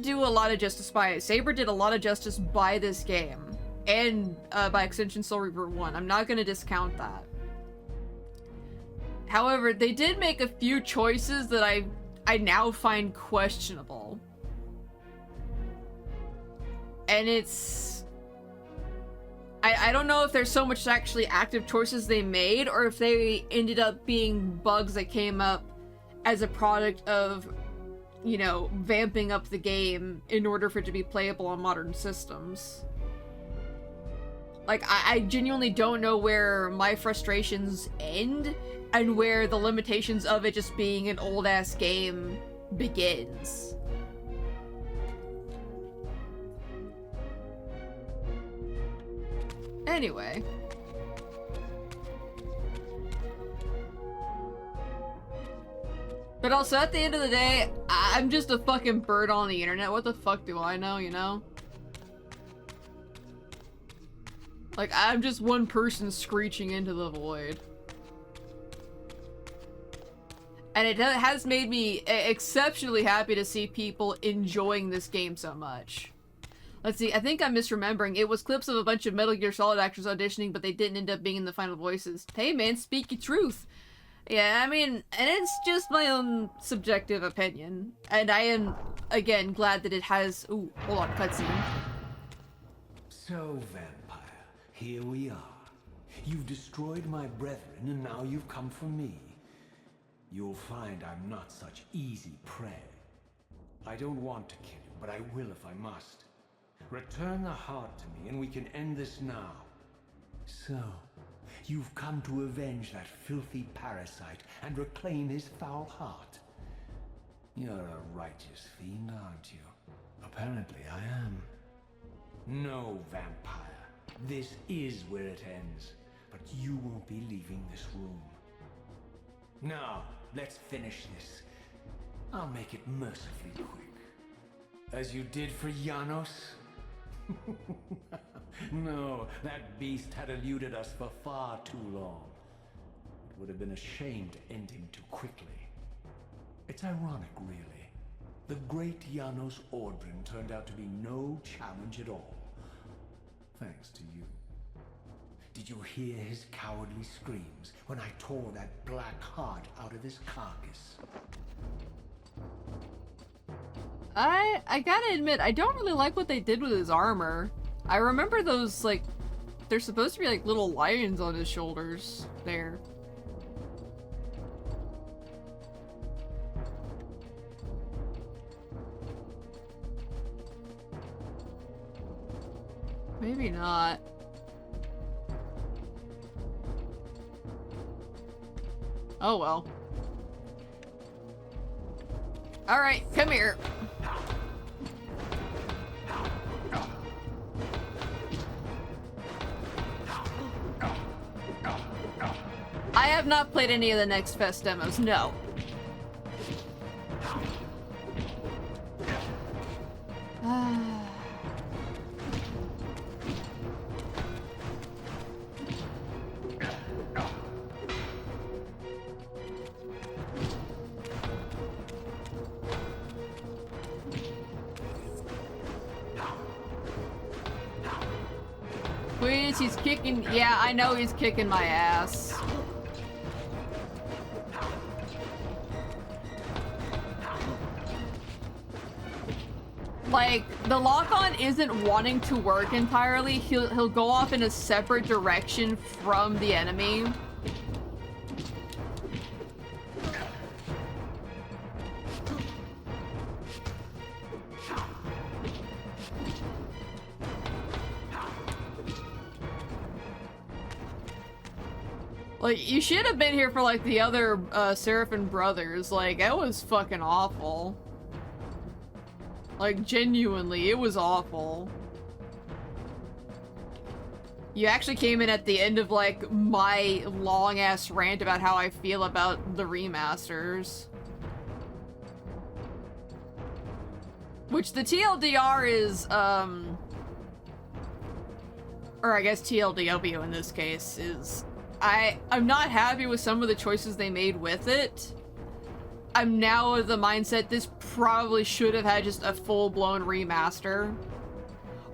do a lot of justice by it. Saber did a lot of justice by this game, and by extension, Soul Reaver 1. I'm not gonna discount that. However, they did make a few choices that I now find questionable. And it's... I don't know if there's so much actually active choices they made, or if they ended up being bugs that came up as a product of, you know, vamping up the game in order for it to be playable on modern systems. Like, I genuinely don't know where my frustrations end and where the limitations of it just being an old-ass game begins. Anyway. But also, at the end of the day, I'm just a fucking bird on the internet. What the fuck do I know, you know? Like, I'm just one person screeching into the void. And it has made me exceptionally happy to see people enjoying this game so much. Let's see, I think I'm misremembering. It was clips of a bunch of Metal Gear Solid actors auditioning, but they didn't end up being in the final voices. Hey man, speak your truth. Yeah, I mean, and it's just my own subjective opinion. And I am, again, glad that it has... Ooh, hold on, cutscene. So, vampire, here we are. You've destroyed my brethren, and now you've come for me. You'll find I'm not such easy prey. I don't want to kill you, but I will if I must. Return the heart to me, and we can end this now. So, you've come to avenge that filthy parasite and reclaim his foul heart. You're a righteous fiend, aren't you? Apparently I am. No, vampire. This is where it ends, but you won't be leaving this room. Now, let's finish this. I'll make it mercifully quick. As you did for Janos? No, that beast had eluded us for far too long. It would have been a shame to end him too quickly. It's ironic, really. The great Janos Ordrin turned out to be no challenge at all. Thanks to you. Did you hear his cowardly screams when I tore that black heart out of his carcass? I gotta admit, I don't really like what they did with his armor. I remember those, like, they're supposed to be like little lions on his shoulders there. Maybe not. Oh well. Alright, come here. I have not played any of the Next Fest demos, no. Please, he's kicking. Yeah, I know he's kicking my ass. Like, the lock-on isn't wanting to work entirely. He'll go off in a separate direction from the enemy. Like, you should have been here for, like, the other, Seraphim brothers. Like, that was fucking awful. Like, genuinely, it was awful. You actually came in at the end of, like, my long-ass rant about how I feel about the remasters. Which the TLDR is, or I guess TLDW in this case, is... I'm not happy with some of the choices they made with it. I'm now of the mindset this probably should have had just a full-blown remaster.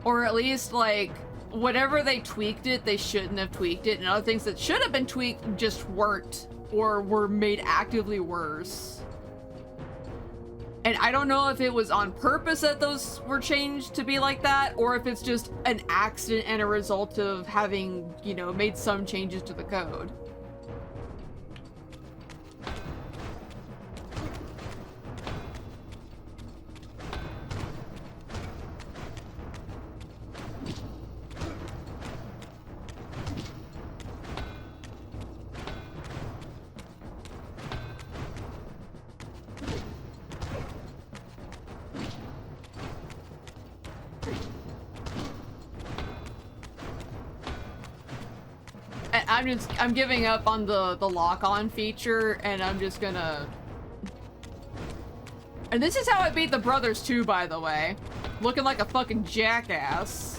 Or at least, like, whatever they tweaked it, they shouldn't have tweaked it, and other things that should have been tweaked just weren't, or were made actively worse. And I don't know if it was on purpose that those were changed to be like that, or if it's just an accident and a result of having, you know, made some changes to the code. I'm giving up on the lock-on feature, and I'm just gonna... And this is how I beat the brothers too, by the way. Looking like a fucking jackass.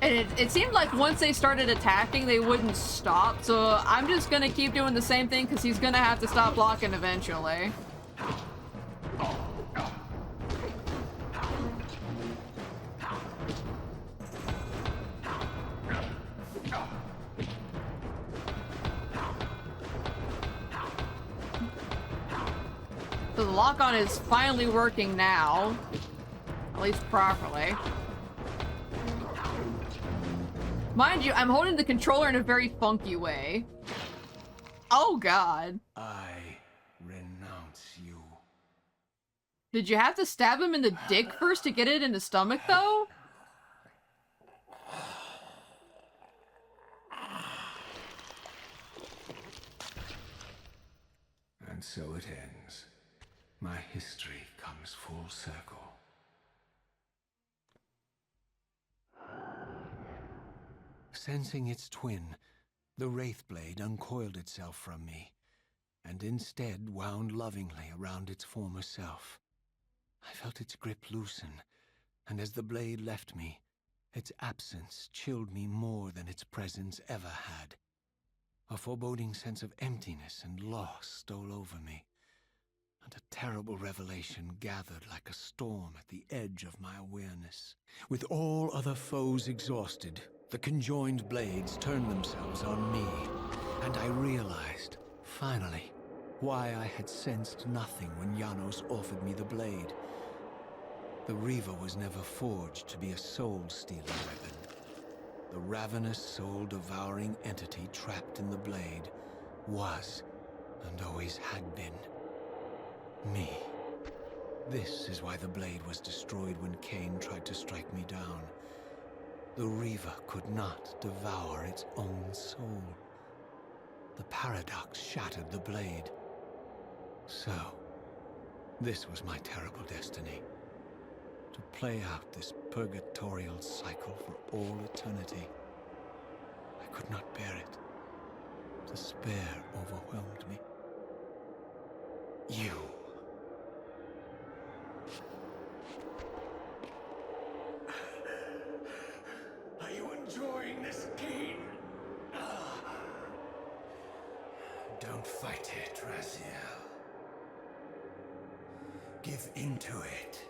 And it seemed like once they started attacking, they wouldn't stop, so I'm just gonna keep doing the same thing because he's gonna have to stop blocking eventually. So the lock-on is finally working now, at least properly. Mind you, I'm holding the controller in a very funky way. Oh god. I renounce you. Did you have to stab him in the dick first to get it in the stomach, though? And so it ends. My history comes full circle. Sensing its twin, the Wraith Blade uncoiled itself from me, and instead wound lovingly around its former self. I felt its grip loosen, and as the blade left me, its absence chilled me more than its presence ever had. A foreboding sense of emptiness and loss stole over me, and a terrible revelation gathered like a storm at the edge of my awareness. With all other foes exhausted, the conjoined blades turned themselves on me, and I realized, finally, why I had sensed nothing when Janos offered me the blade. The Reaver was never forged to be a soul-stealing weapon. The ravenous, soul-devouring entity trapped in the blade was, and always had been, me. This is why the blade was destroyed when Kain tried to strike me down. The Reaver could not devour its own soul. The paradox shattered the blade. So, this was my terrible destiny. To play out this purgatorial cycle for all eternity. I could not bear it. Despair overwhelmed me. You. Are you enjoying this, Kain? Don't fight it, Raziel. Give into it.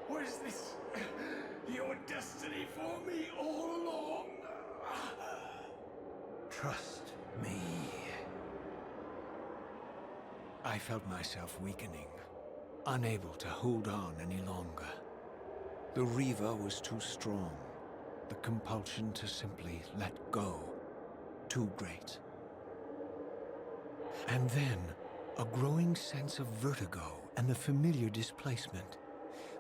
Was this your destiny for me all along? Trust me. I felt myself weakening, unable to hold on any longer. The Reaver was too strong. the compulsion to simply let go too great. And then, a growing sense of vertigo and the familiar displacement.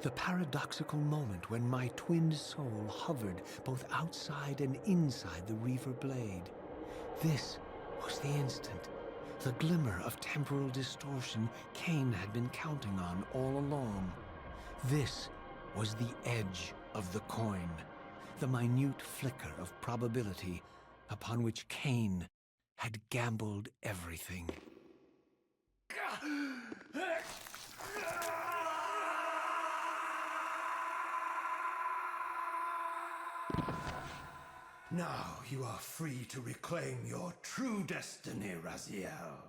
The paradoxical moment when my twinned soul hovered both outside and inside the Reaver blade. This was the instant, the glimmer of temporal distortion Kain had been counting on all along. This was the edge of the coin, the minute flicker of probability upon which Kain had gambled everything. Now you are free to reclaim your true destiny, Raziel.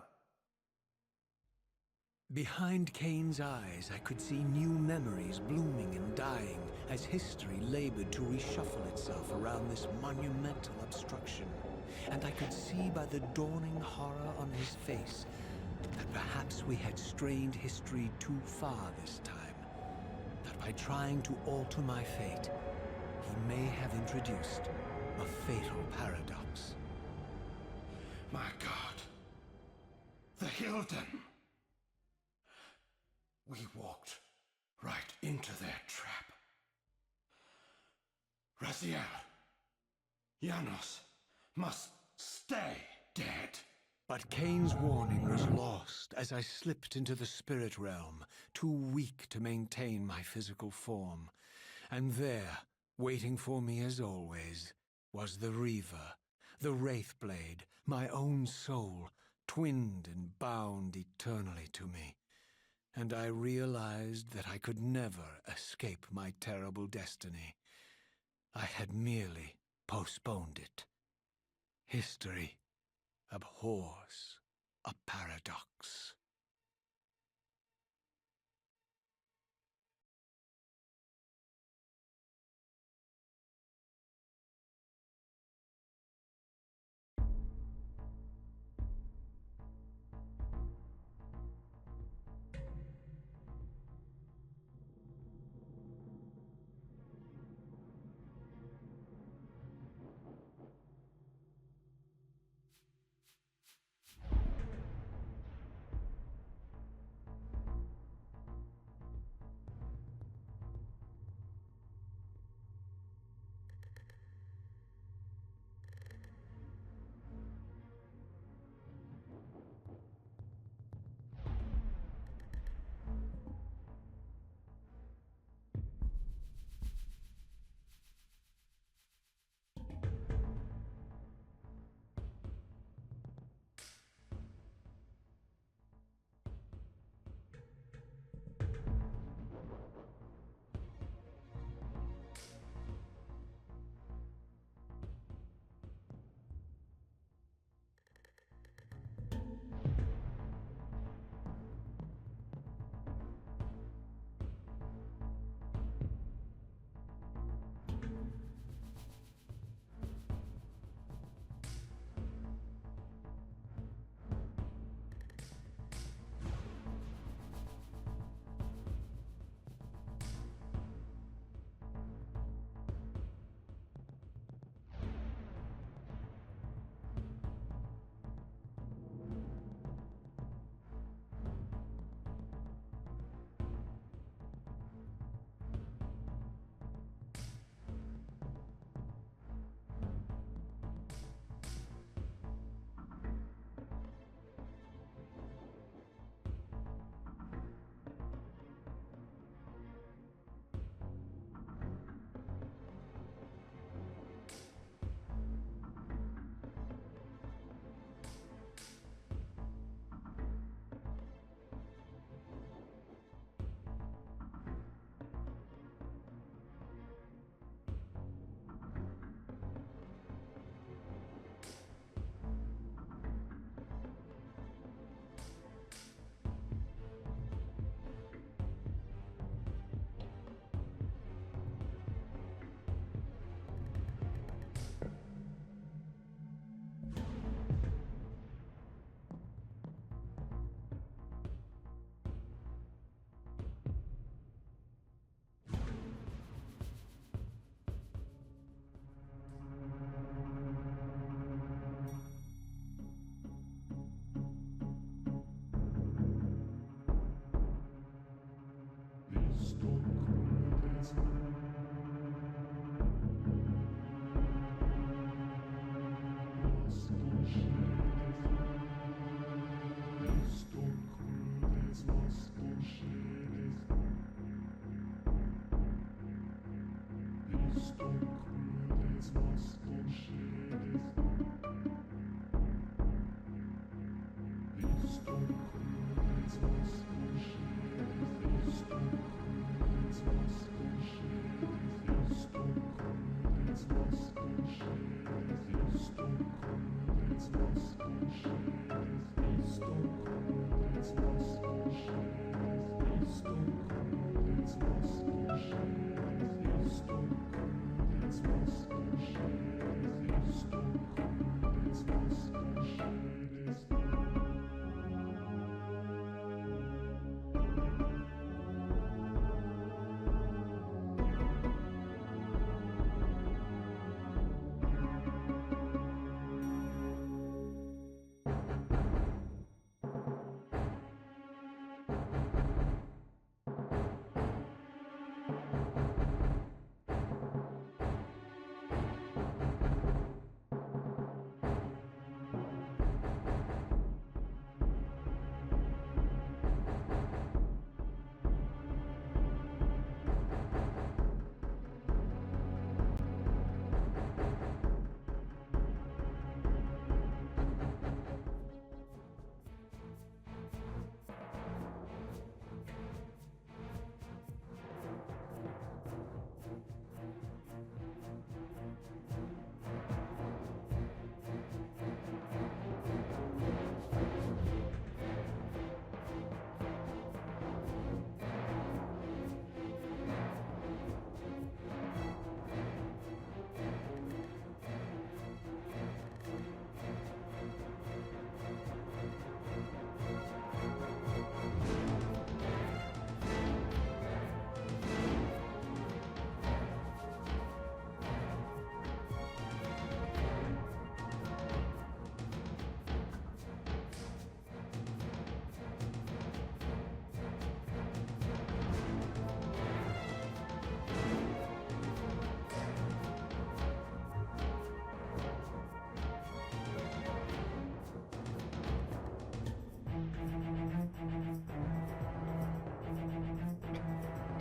Behind Kain's eyes, I could see new memories blooming and dying as history labored to reshuffle itself around this monumental obstruction. And I could see by the dawning horror on his face that perhaps we had strained history too far this time. That by trying to alter my fate, he may have introduced a fatal paradox. My God. The Hilden. We walked right into their trap. Raziel. Janos must stay dead. But Kain's warning was lost as I slipped into the spirit realm, too weak to maintain my physical form. And there, waiting for me as always, was the Reaver, the Wraithblade, my own soul, twinned and bound eternally to me. And I realized that I could never escape my terrible destiny. I had merely postponed it. History abhors a paradox.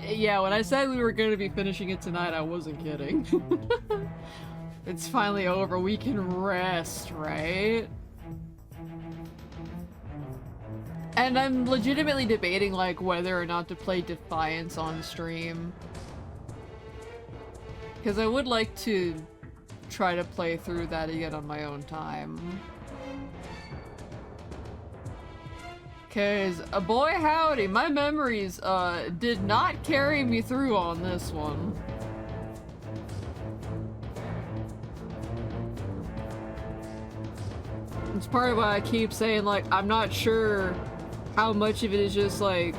Yeah, when I said we were going to be finishing it tonight, I wasn't kidding. It's finally over. We can rest, right? And I'm legitimately debating, like, whether or not to play Defiance on stream. Because I would like to try to play through that again on my own time. Cause, boy howdy, my memories, did not carry me through on this one. It's part of why I keep saying, like, I'm not sure how much of it is just, like,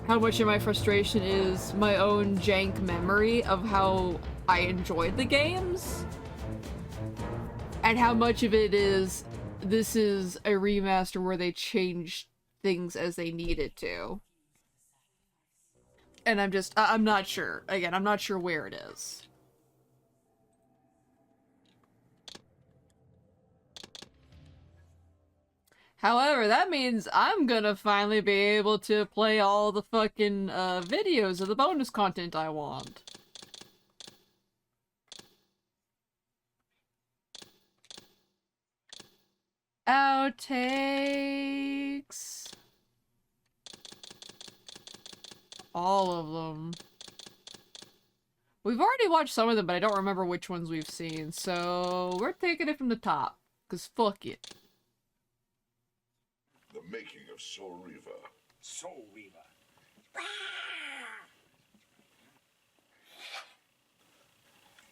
how much of my frustration is my own jank memory of how I enjoyed the games, and how much of it is, this is a remaster where they changed things as they needed to. And I'm not sure. Again, I'm not sure where it is. However, that means I'm gonna finally be able to play all the fucking videos of the bonus content I want. Outtakes. All of them. We've already watched some of them, but I don't remember which ones we've seen, so we're taking it from the top, because fuck it. The making of Soul Reaver. Soul Reaver.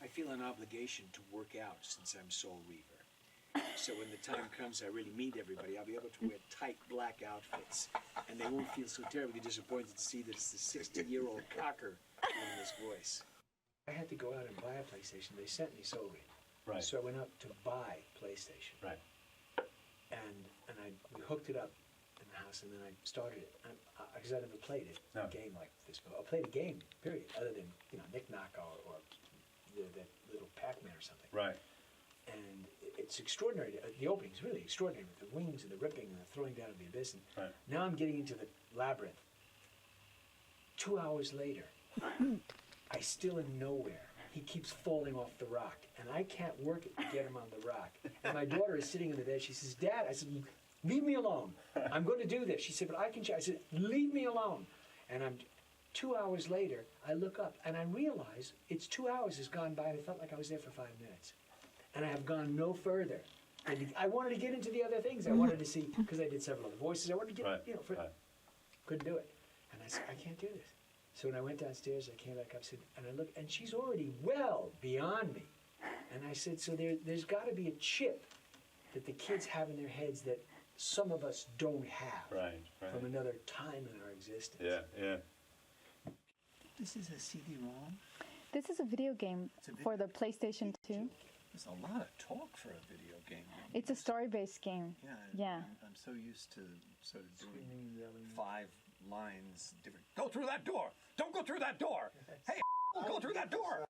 I feel an obligation to work out since I'm Soul Reaver. So when the time comes I really meet everybody, I'll be able to wear tight black outfits. And they won't feel so terribly disappointed to see that it's the 60-year-old cocker doing this voice. I had to go out and buy a PlayStation. They sent me Soul Reaver. Right. So I went up to buy PlayStation. Right. And we hooked it up in the house, and then I started it. Because I never played it, No. a game like this before. I played a game, period, other than, you know, Knick Knock or that little Pac-Man or something. Right. And it's extraordinary. The opening is really extraordinary with the wings and the ripping and the throwing down of the abyss. And Right. now I'm getting into the labyrinth. 2 hours later, I still am nowhere. he keeps falling off the rock, and I can't work it to get him on the rock. And my daughter is sitting in the bed. She says, Dad, I said, leave me alone. I'm going to do this. She said, but I can I said, leave me alone. And 2 hours later, I look up, and I realize it's 2 hours has gone by, and it felt like I was there for 5 minutes. And I have gone no further. And I wanted to get into the other things. I wanted to see, because I did several other voices, I wanted to get, couldn't do it. And I said, I can't do this. So when I went downstairs, I came back up, and I looked, and she's already well beyond me. And I said, so there's got to be a chip that the kids have in their heads that some of us don't have from another time in our existence. Yeah. This is a CD-ROM? This is a video game for the PlayStation 2. There's a lot of talk for a video game. It's a story-based game. Yeah. I'm so used to sort of doing 5 lines different. Go through that door! Don't go through that door! Hey, go through that door!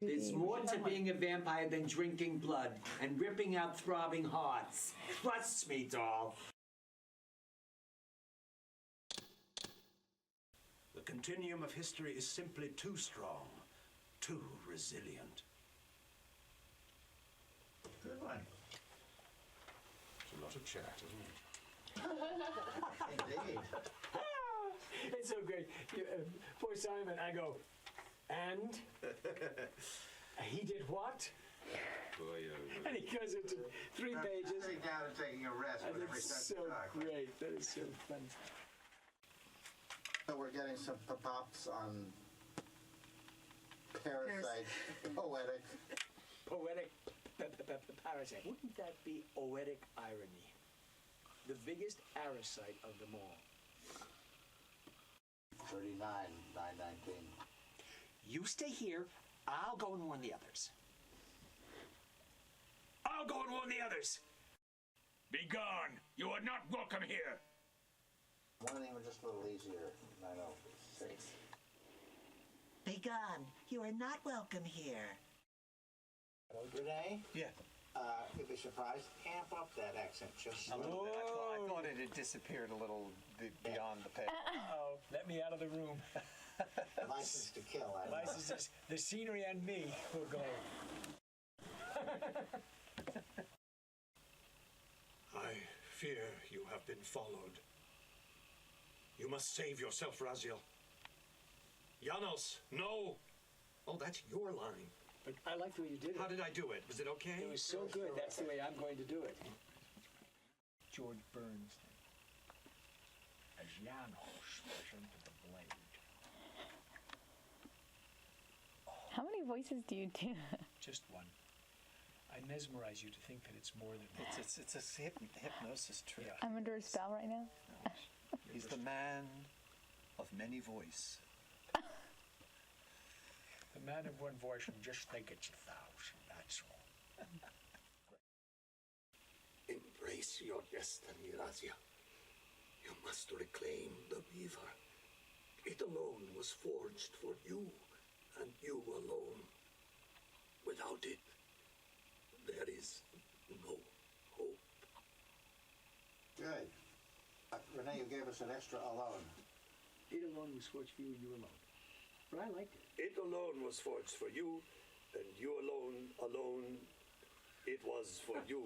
There's more to being a vampire than drinking blood and ripping out throbbing hearts. Trust me, doll. The continuum of history is simply too strong, too resilient. Good one. It's a lot of chat, isn't it? Indeed. It's so great. Poor Simon, I go, and? He did what? And he goes into 3 pages. Sitting down and taking a rest. And it's so great. That is so funny. So we're getting some pops on Parasite. Poetic parasite. Wouldn't that be poetic irony? The biggest parasite of them all. 39, 919. You stay here. I'll go and warn the others. I'll go and warn the others. Be gone! You are not welcome here! One name was just a little easier. 906. Be gone. You are not welcome here. Renee? Yeah. You'd be surprised. Amp up that accent just A little bit. I thought it had disappeared a little beyond the page. Uh-oh. Let me out of the room. License to kill. License. The scenery and me will go. I fear you have been followed. You must save yourself, Raziel. Janos, no! Oh, that's your line. But I like the way you did it. How did I do it? Was it okay? It was so good. That's the way I'm going to do it. George Burns. As Janos turned to the blade. How many voices do you do? Just one. I mesmerize you to think that it's more than that. It's a hypnosis trick. Yeah. I'm under a spell right now. He's the man of many voice. The man of one voice and just think it's 1,000, that's all. Embrace your destiny, Raziel. You must reclaim the Reaver. It alone was forged for you, and you alone. Without it, there is no hope. Good. Renee, you gave us an extra alone. It alone was forged for you, you alone. But I liked it. It alone was forged for you, and you alone, it was for you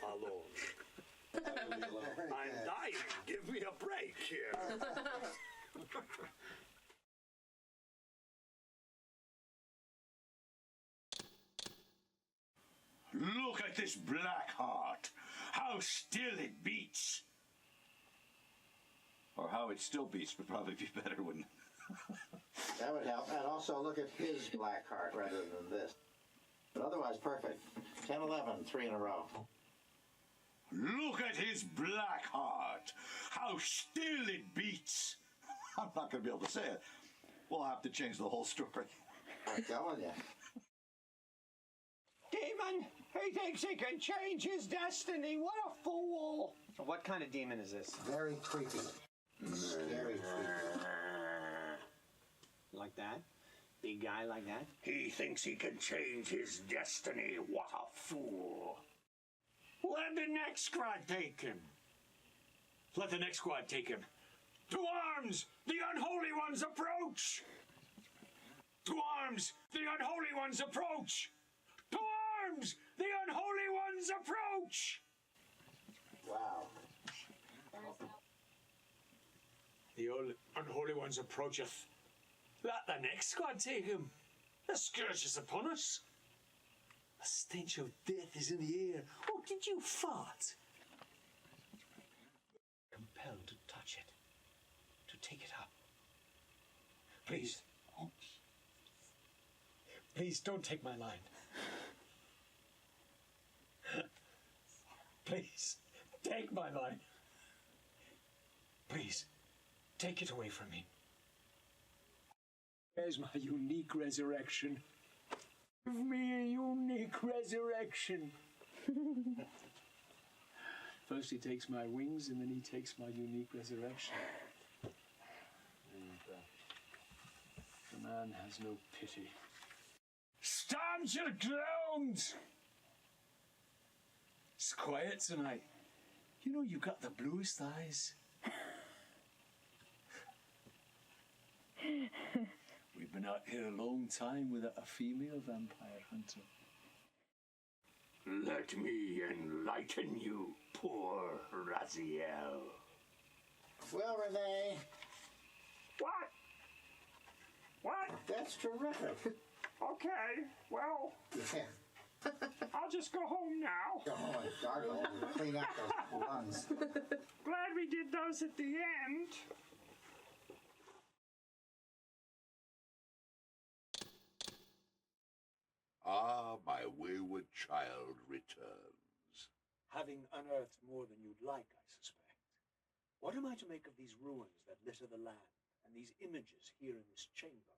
alone. I'm dying. Give me a break here. Look at this black heart. How still it beats. Or how it still beats would probably be better, wouldn't it? That would help. And also look at his black heart rather than this. But otherwise, perfect. 10, 11, 3 in a row. Look at his black heart. How still it beats. I'm not going to be able to say it. We'll have to change the whole story. I'm telling you. Demon! He thinks he can change his destiny. What a fool! What kind of demon is this? Very creepy. Scary creepy. Like that? Big guy like that? He thinks he can change his destiny. What a fool. Let the next squad take him. Let the next squad take him. To arms! The unholy ones approach! To arms! The unholy ones approach! To arms! The unholy ones approach! Wow. The unholy ones approacheth. Let the next squad take him. The scourge is upon us. The stench of death is in the air. Oh, did you fart? Compelled to touch it. To take it up. Please. Please don't take my line. Please, take my line. Please, take it away from me. There's my unique resurrection. Give me a unique resurrection. First he takes my wings, and then he takes my unique resurrection. And the man has no pity. Stand your ground! It's quiet tonight. You know you got the bluest eyes. We've been out here a long time without a female vampire hunter. Let me enlighten you, poor Raziel. Well, Renee. What? What? That's terrific. Okay, well, Yeah. I'll just go home now. Go home and gargle and clean out those lungs. Glad we did those at the end. Ah, my wayward child returns. Having unearthed more than you'd like, I suspect. What am I to make of these ruins that litter the land, and these images here in this chamber?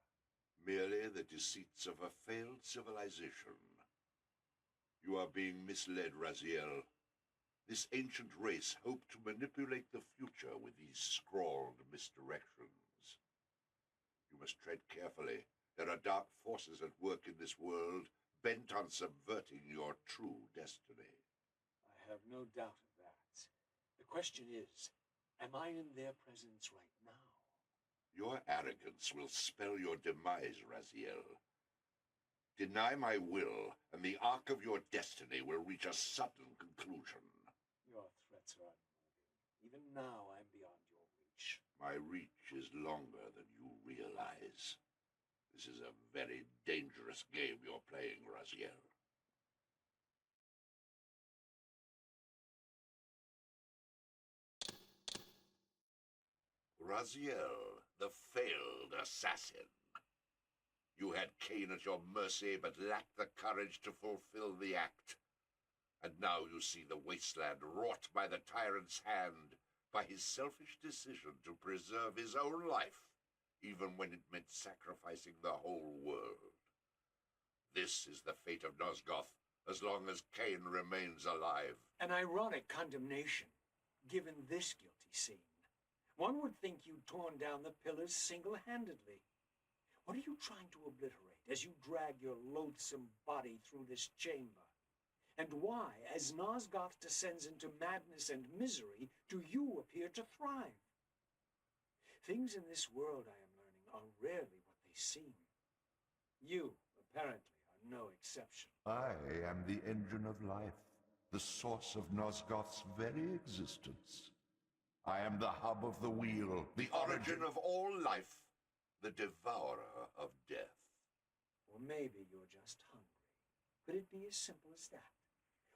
Merely the deceits of a failed civilization. You are being misled, Raziel. This ancient race hoped to manipulate the future with these scrawled misdirections. You must tread carefully. There are dark forces at work in this world, bent on subverting your true destiny. I have no doubt of that. The question is, am I in their presence right now? Your arrogance will spell your demise, Raziel. Deny my will, and the arc of your destiny will reach a sudden conclusion. Your threats are unmoving. Even now, I'm beyond your reach. My reach is longer than you realize. This is a very dangerous game you're playing, Raziel. Raziel, the failed assassin. You had Kain at your mercy, but lacked the courage to fulfill the act. And now you see the wasteland wrought by the tyrant's hand, by his selfish decision to preserve his own life, even when it meant sacrificing the whole world. This is the fate of Nosgoth, as long as Kain remains alive. An ironic condemnation, given this guilty scene. One would think you'd torn down the pillars single-handedly. What are you trying to obliterate as you drag your loathsome body through this chamber? And why, as Nosgoth descends into madness and misery, do you appear to thrive? Things in this world, I am learning, are rarely what they seem. You, apparently, are no exception. I am the engine of life, the source of Nosgoth's very existence. I am the hub of the wheel, the origin of all life, the devourer of death. Or maybe you're just hungry. Could it be as simple as that?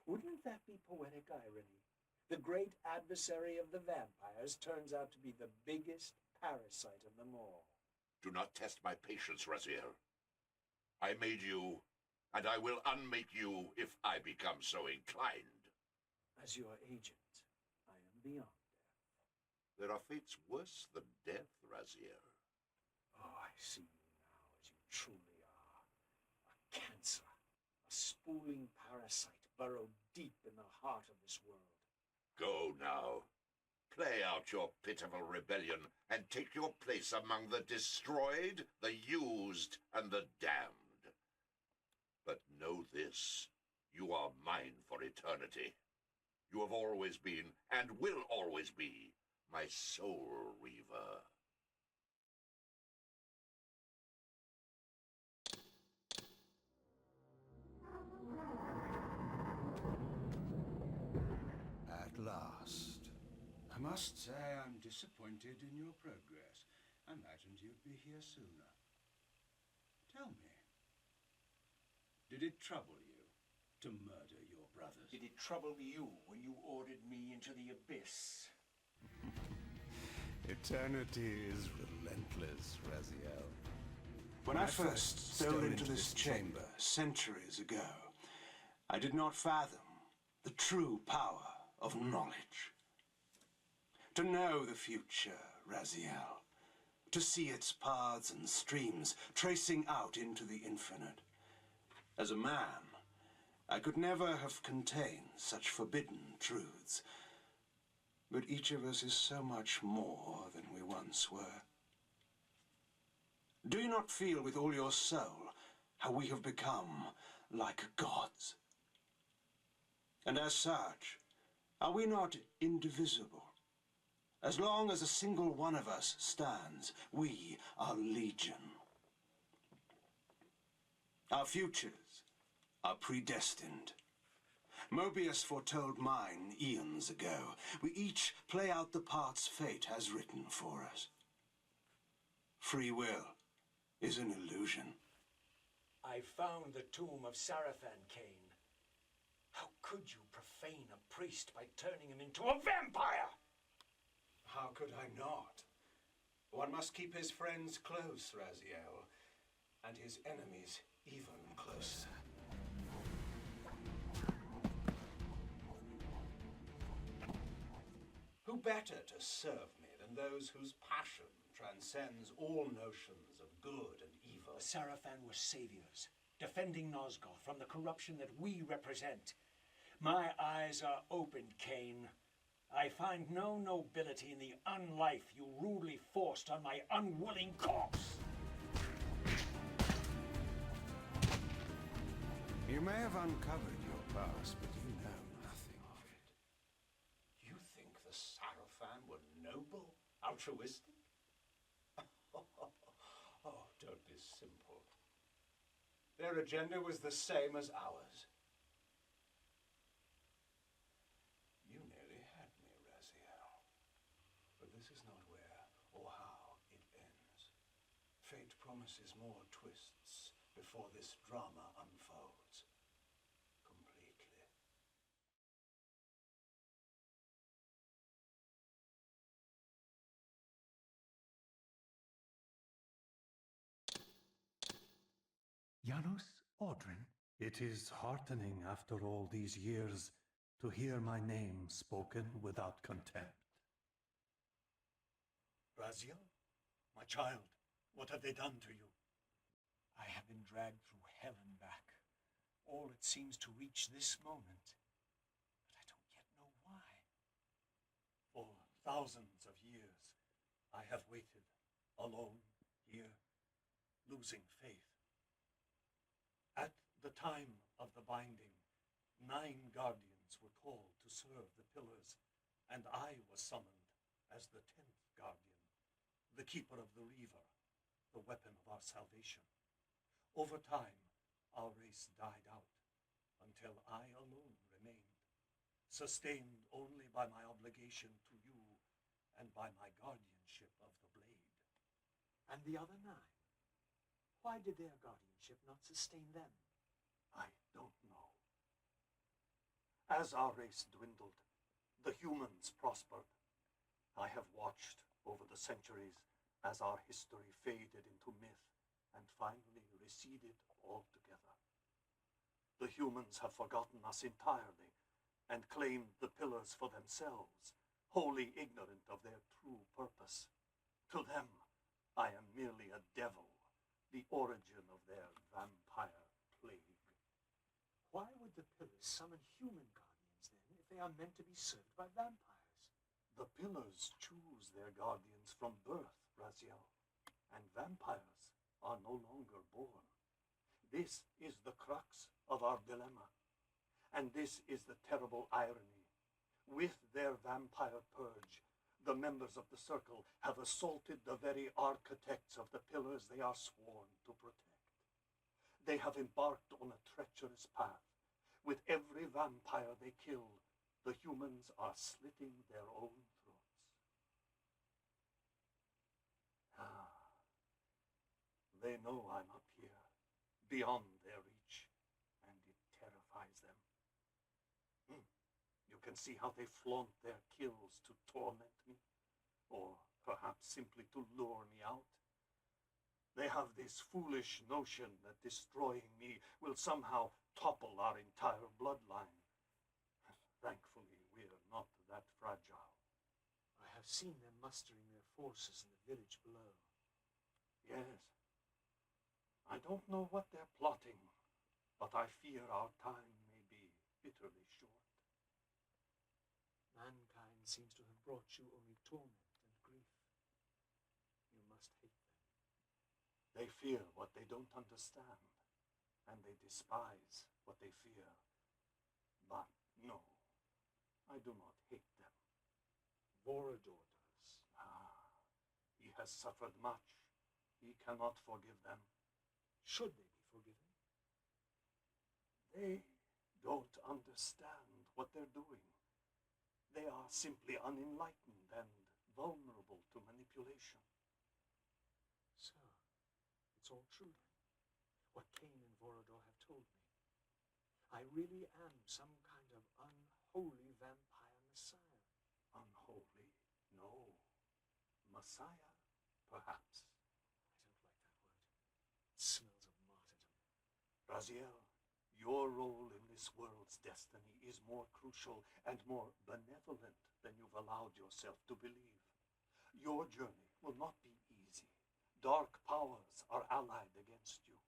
Wouldn't that be poetic irony? The great adversary of the vampires turns out to be the biggest parasite of them all. Do not test my patience, Raziel. I made you, and I will unmake you if I become so inclined. As your agent, I am beyond death. There are fates worse than death, Raziel. Oh, I see you now as you truly are. A cancer. A spooling parasite burrowed deep in the heart of this world. Go now. Play out your pitiful rebellion and take your place among the destroyed, the used, and the damned. But know this, you are mine for eternity. You have always been, and will always be, my soul Reaver. must say I'm disappointed in your progress. I imagined you'd be here sooner. Tell me, did it trouble you to murder your brothers? Did it trouble you when you ordered me into the abyss? Eternity is relentless, Raziel. When I first stole into this chamber centuries ago, I did not fathom the true power of knowledge. To know the future, Raziel, to see its paths and streams tracing out into the infinite. As a man, I could never have contained such forbidden truths. But each of us is so much more than we once were. Do you not feel with all your soul how we have become like gods? And as such, are we not indivisible? As long as a single one of us stands, we are legion. Our futures are predestined. Mobius foretold mine eons ago. We each play out the parts fate has written for us. Free will is an illusion. I found the tomb of Kain. How could you profane a priest by turning him into a vampire? How could I not? One must keep his friends close, Raziel, and his enemies even closer. Who better to serve me than those whose passion transcends all notions of good and evil? The Sarafan were saviors, defending Nosgoth from the corruption that we represent. My eyes are opened, Kain. I find no nobility in the unlife you rudely forced on my unwilling corpse. You may have uncovered your past, but you know nothing of it. You think the Sarafan were noble, altruistic? Oh, don't be simple. Their agenda was the same as ours. You nearly had me, Raziel. But this is not where or how it ends. Fate promises more twists before this drama unfolds completely. Janos Audrin? It is heartening after all these years to hear my name spoken without contempt. Raziel, my child, what have they done to you? I have been dragged through hell and back. All it seems to reach this moment. But I don't yet know why. For thousands of years, I have waited, alone, here, losing faith. At the time of the binding, 9 guardians were called to serve the pillars, and I was summoned as the 10th guardian, the keeper of the Reaver, the weapon of our salvation. Over time, our race died out, until I alone remained, sustained only by my obligation to you and by my guardianship of the blade. And the other 9? Why did their guardianship not sustain them? I don't know. As our race dwindled, the humans prospered. I have watched over the centuries as our history faded into myth and finally receded altogether. The humans have forgotten us entirely and claimed the pillars for themselves, wholly ignorant of their true purpose. To them, I am merely a devil, the origin of their vampire plague. Why would the pillars summon human guardians then, if they are meant to be served by vampires? The pillars choose their guardians from birth, Raziel, and vampires are no longer born. This is the crux of our dilemma, and this is the terrible irony. With their vampire purge, the members of the Circle have assaulted the very architects of the pillars they are sworn to protect. They have embarked on a treacherous path. With every vampire they kill, the humans are slitting their own throats. They know I'm up here, beyond their reach, and it terrifies them. You can see how they flaunt their kills to torment me, or perhaps simply to lure me out. They have this foolish notion that destroying me will somehow topple our entire bloodline. Thankfully, we're not that fragile. I have seen them mustering their forces in the village below. Yes. I don't know what they're plotting, but I fear our time may be bitterly short. Mankind seems to have brought you only torment and grief. You must hate them. They fear what they don't understand, and they despise what they fear. But no, I do not hate them. Vorador does. He has suffered much. He cannot forgive them. Should they be forgiven? They don't understand what they're doing. They are simply unenlightened and vulnerable to manipulation. So, it's all true then. What Kain and Vorador have told me. I really am some kind of unholy vampire messiah. Unholy? No. Messiah? Perhaps. I don't like that word. It smells of martyrdom. Raziel, your role in this world's destiny is more crucial and more benevolent than you've allowed yourself to believe. Your journey will not be easy. Dark powers are allied against you.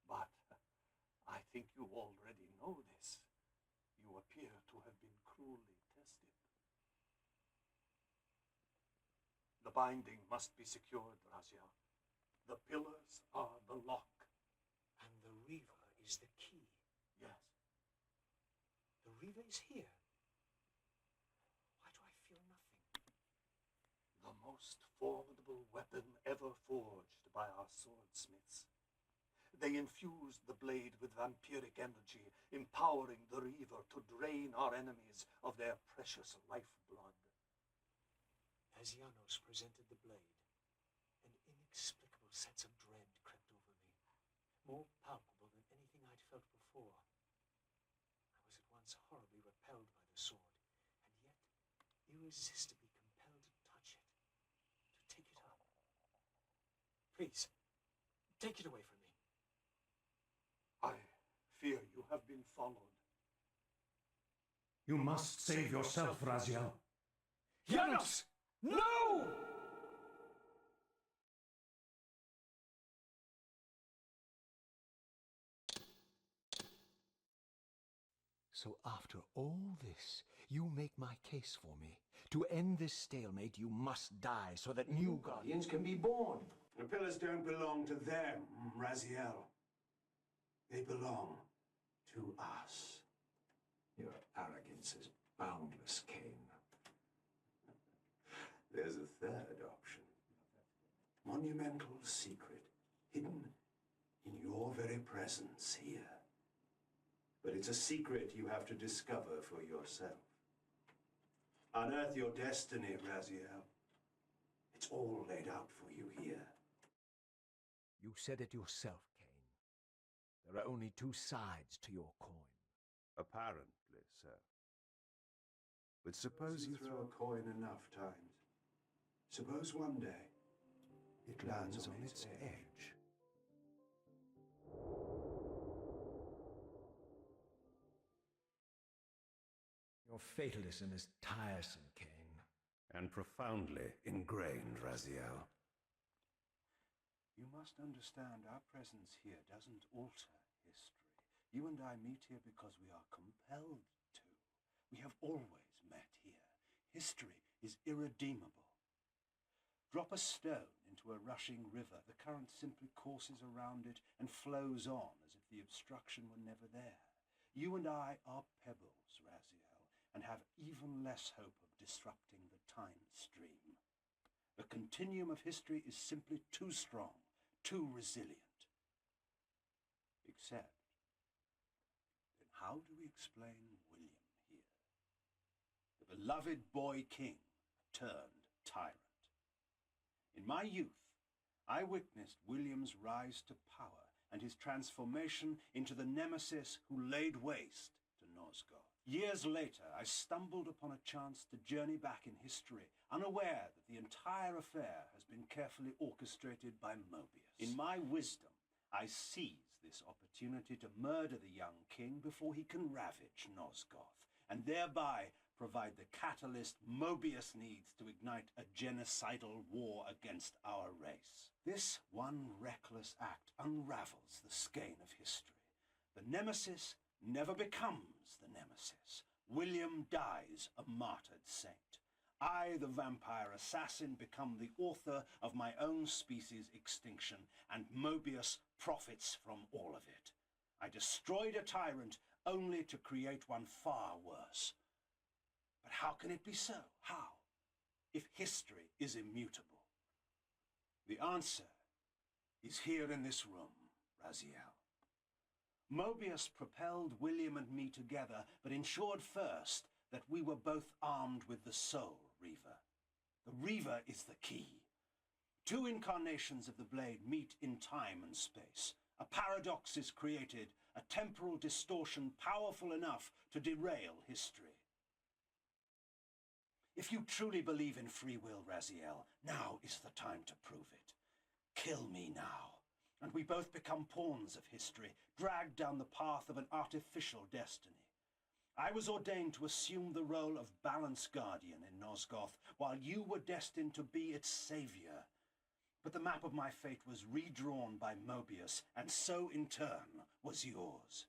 But I think you already know this. You appear to have been cruelly tested. The binding must be secured, Raziel. The pillars are the lock. And the Reaver is the key. Yes. The Reaver is here. Why do I feel nothing? The most formidable weapon ever forged by our swordsmiths. They infused the blade with vampiric energy, empowering the Reaver to drain our enemies of their precious lifeblood. As Janos presented the blade, an inexplicable sense of dread crept over me, more palpable than anything I'd felt before. I was at once horribly repelled by the sword, and yet irresistibly compelled to touch it, to take it up. Please, take it away from me. I fear you have been followed. You must save yourself, Raziel. Janos! No! So after all this, you make my case for me. To end this stalemate, you must die so that new guardians can be born. The pillars don't belong to them, Raziel. They belong to us. Your arrogance is boundless, Kain. There's a third option. Monumental secret, hidden in your very presence here. But it's a secret you have to discover for yourself. Unearth your destiny, Raziel. It's all laid out for you here. You said it yourself, Kain. There are only two sides to your coin. Apparently, sir. But suppose you throw a coin enough times. Suppose one day it lands on its edge. Your fatalism is tiresome, Kain. And profoundly ingrained, Raziel. You must understand our presence here doesn't alter history. You and I meet here because we are compelled to. We have always met here. History is irredeemable. Drop a stone into a rushing river. The current simply courses around it and flows on as if the obstruction were never there. You and I are pebbles, Raziel, and have even less hope of disrupting the time stream. The continuum of history is simply too strong, too resilient. Except, then how do we explain William here? The beloved boy king turned tyrant. In my youth, I witnessed William's rise to power and his transformation into the nemesis who laid waste to Nosgoth. Years later, I stumbled upon a chance to journey back in history, unaware that the entire affair has been carefully orchestrated by Mobius. In my wisdom, I seize this opportunity to murder the young king before he can ravage Nosgoth, and thereby provide the catalyst Mobius needs to ignite a genocidal war against our race. This one reckless act unravels the skein of history. The nemesis never becomes the nemesis. William dies a martyred saint. I, the vampire assassin, become the author of my own species' extinction, and Mobius profits from all of it. I destroyed a tyrant only to create one far worse. But how can it be so? How? If history is immutable. The answer is here in this room, Raziel. Mobius propelled William and me together, but ensured first that we were both armed with the soul Reaver. The Reaver is the key. Two incarnations of the blade meet in time and space. A paradox is created, a temporal distortion powerful enough to derail history. If you truly believe in free will, Raziel, now is the time to prove it. Kill me now, and we both become pawns of history, dragged down the path of an artificial destiny. I was ordained to assume the role of balance guardian in Nosgoth, while you were destined to be its savior. But the map of my fate was redrawn by Mobius, and so in turn was yours.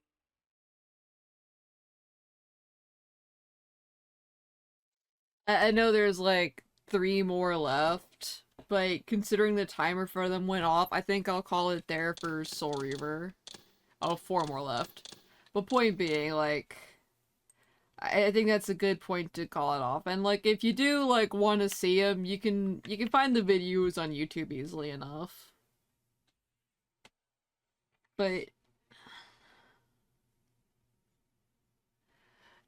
I know there's like 3 more left, but considering the timer for them went off, I think I'll call it there for Soul Reaver. Oh, 4 more left. But point being, like, I think that's a good point to call it off. And like, if you do like want to see them, you can find the videos on YouTube easily enough. But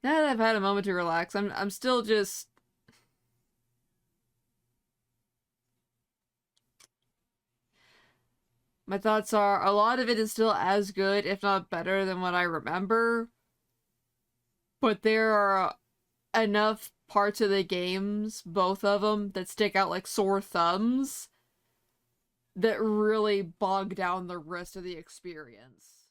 now that I've had a moment to relax, I'm still just. My thoughts are, a lot of it is still as good, if not better, than what I remember. But there are enough parts of the games, both of them, that stick out like sore thumbs that really bog down the rest of the experience.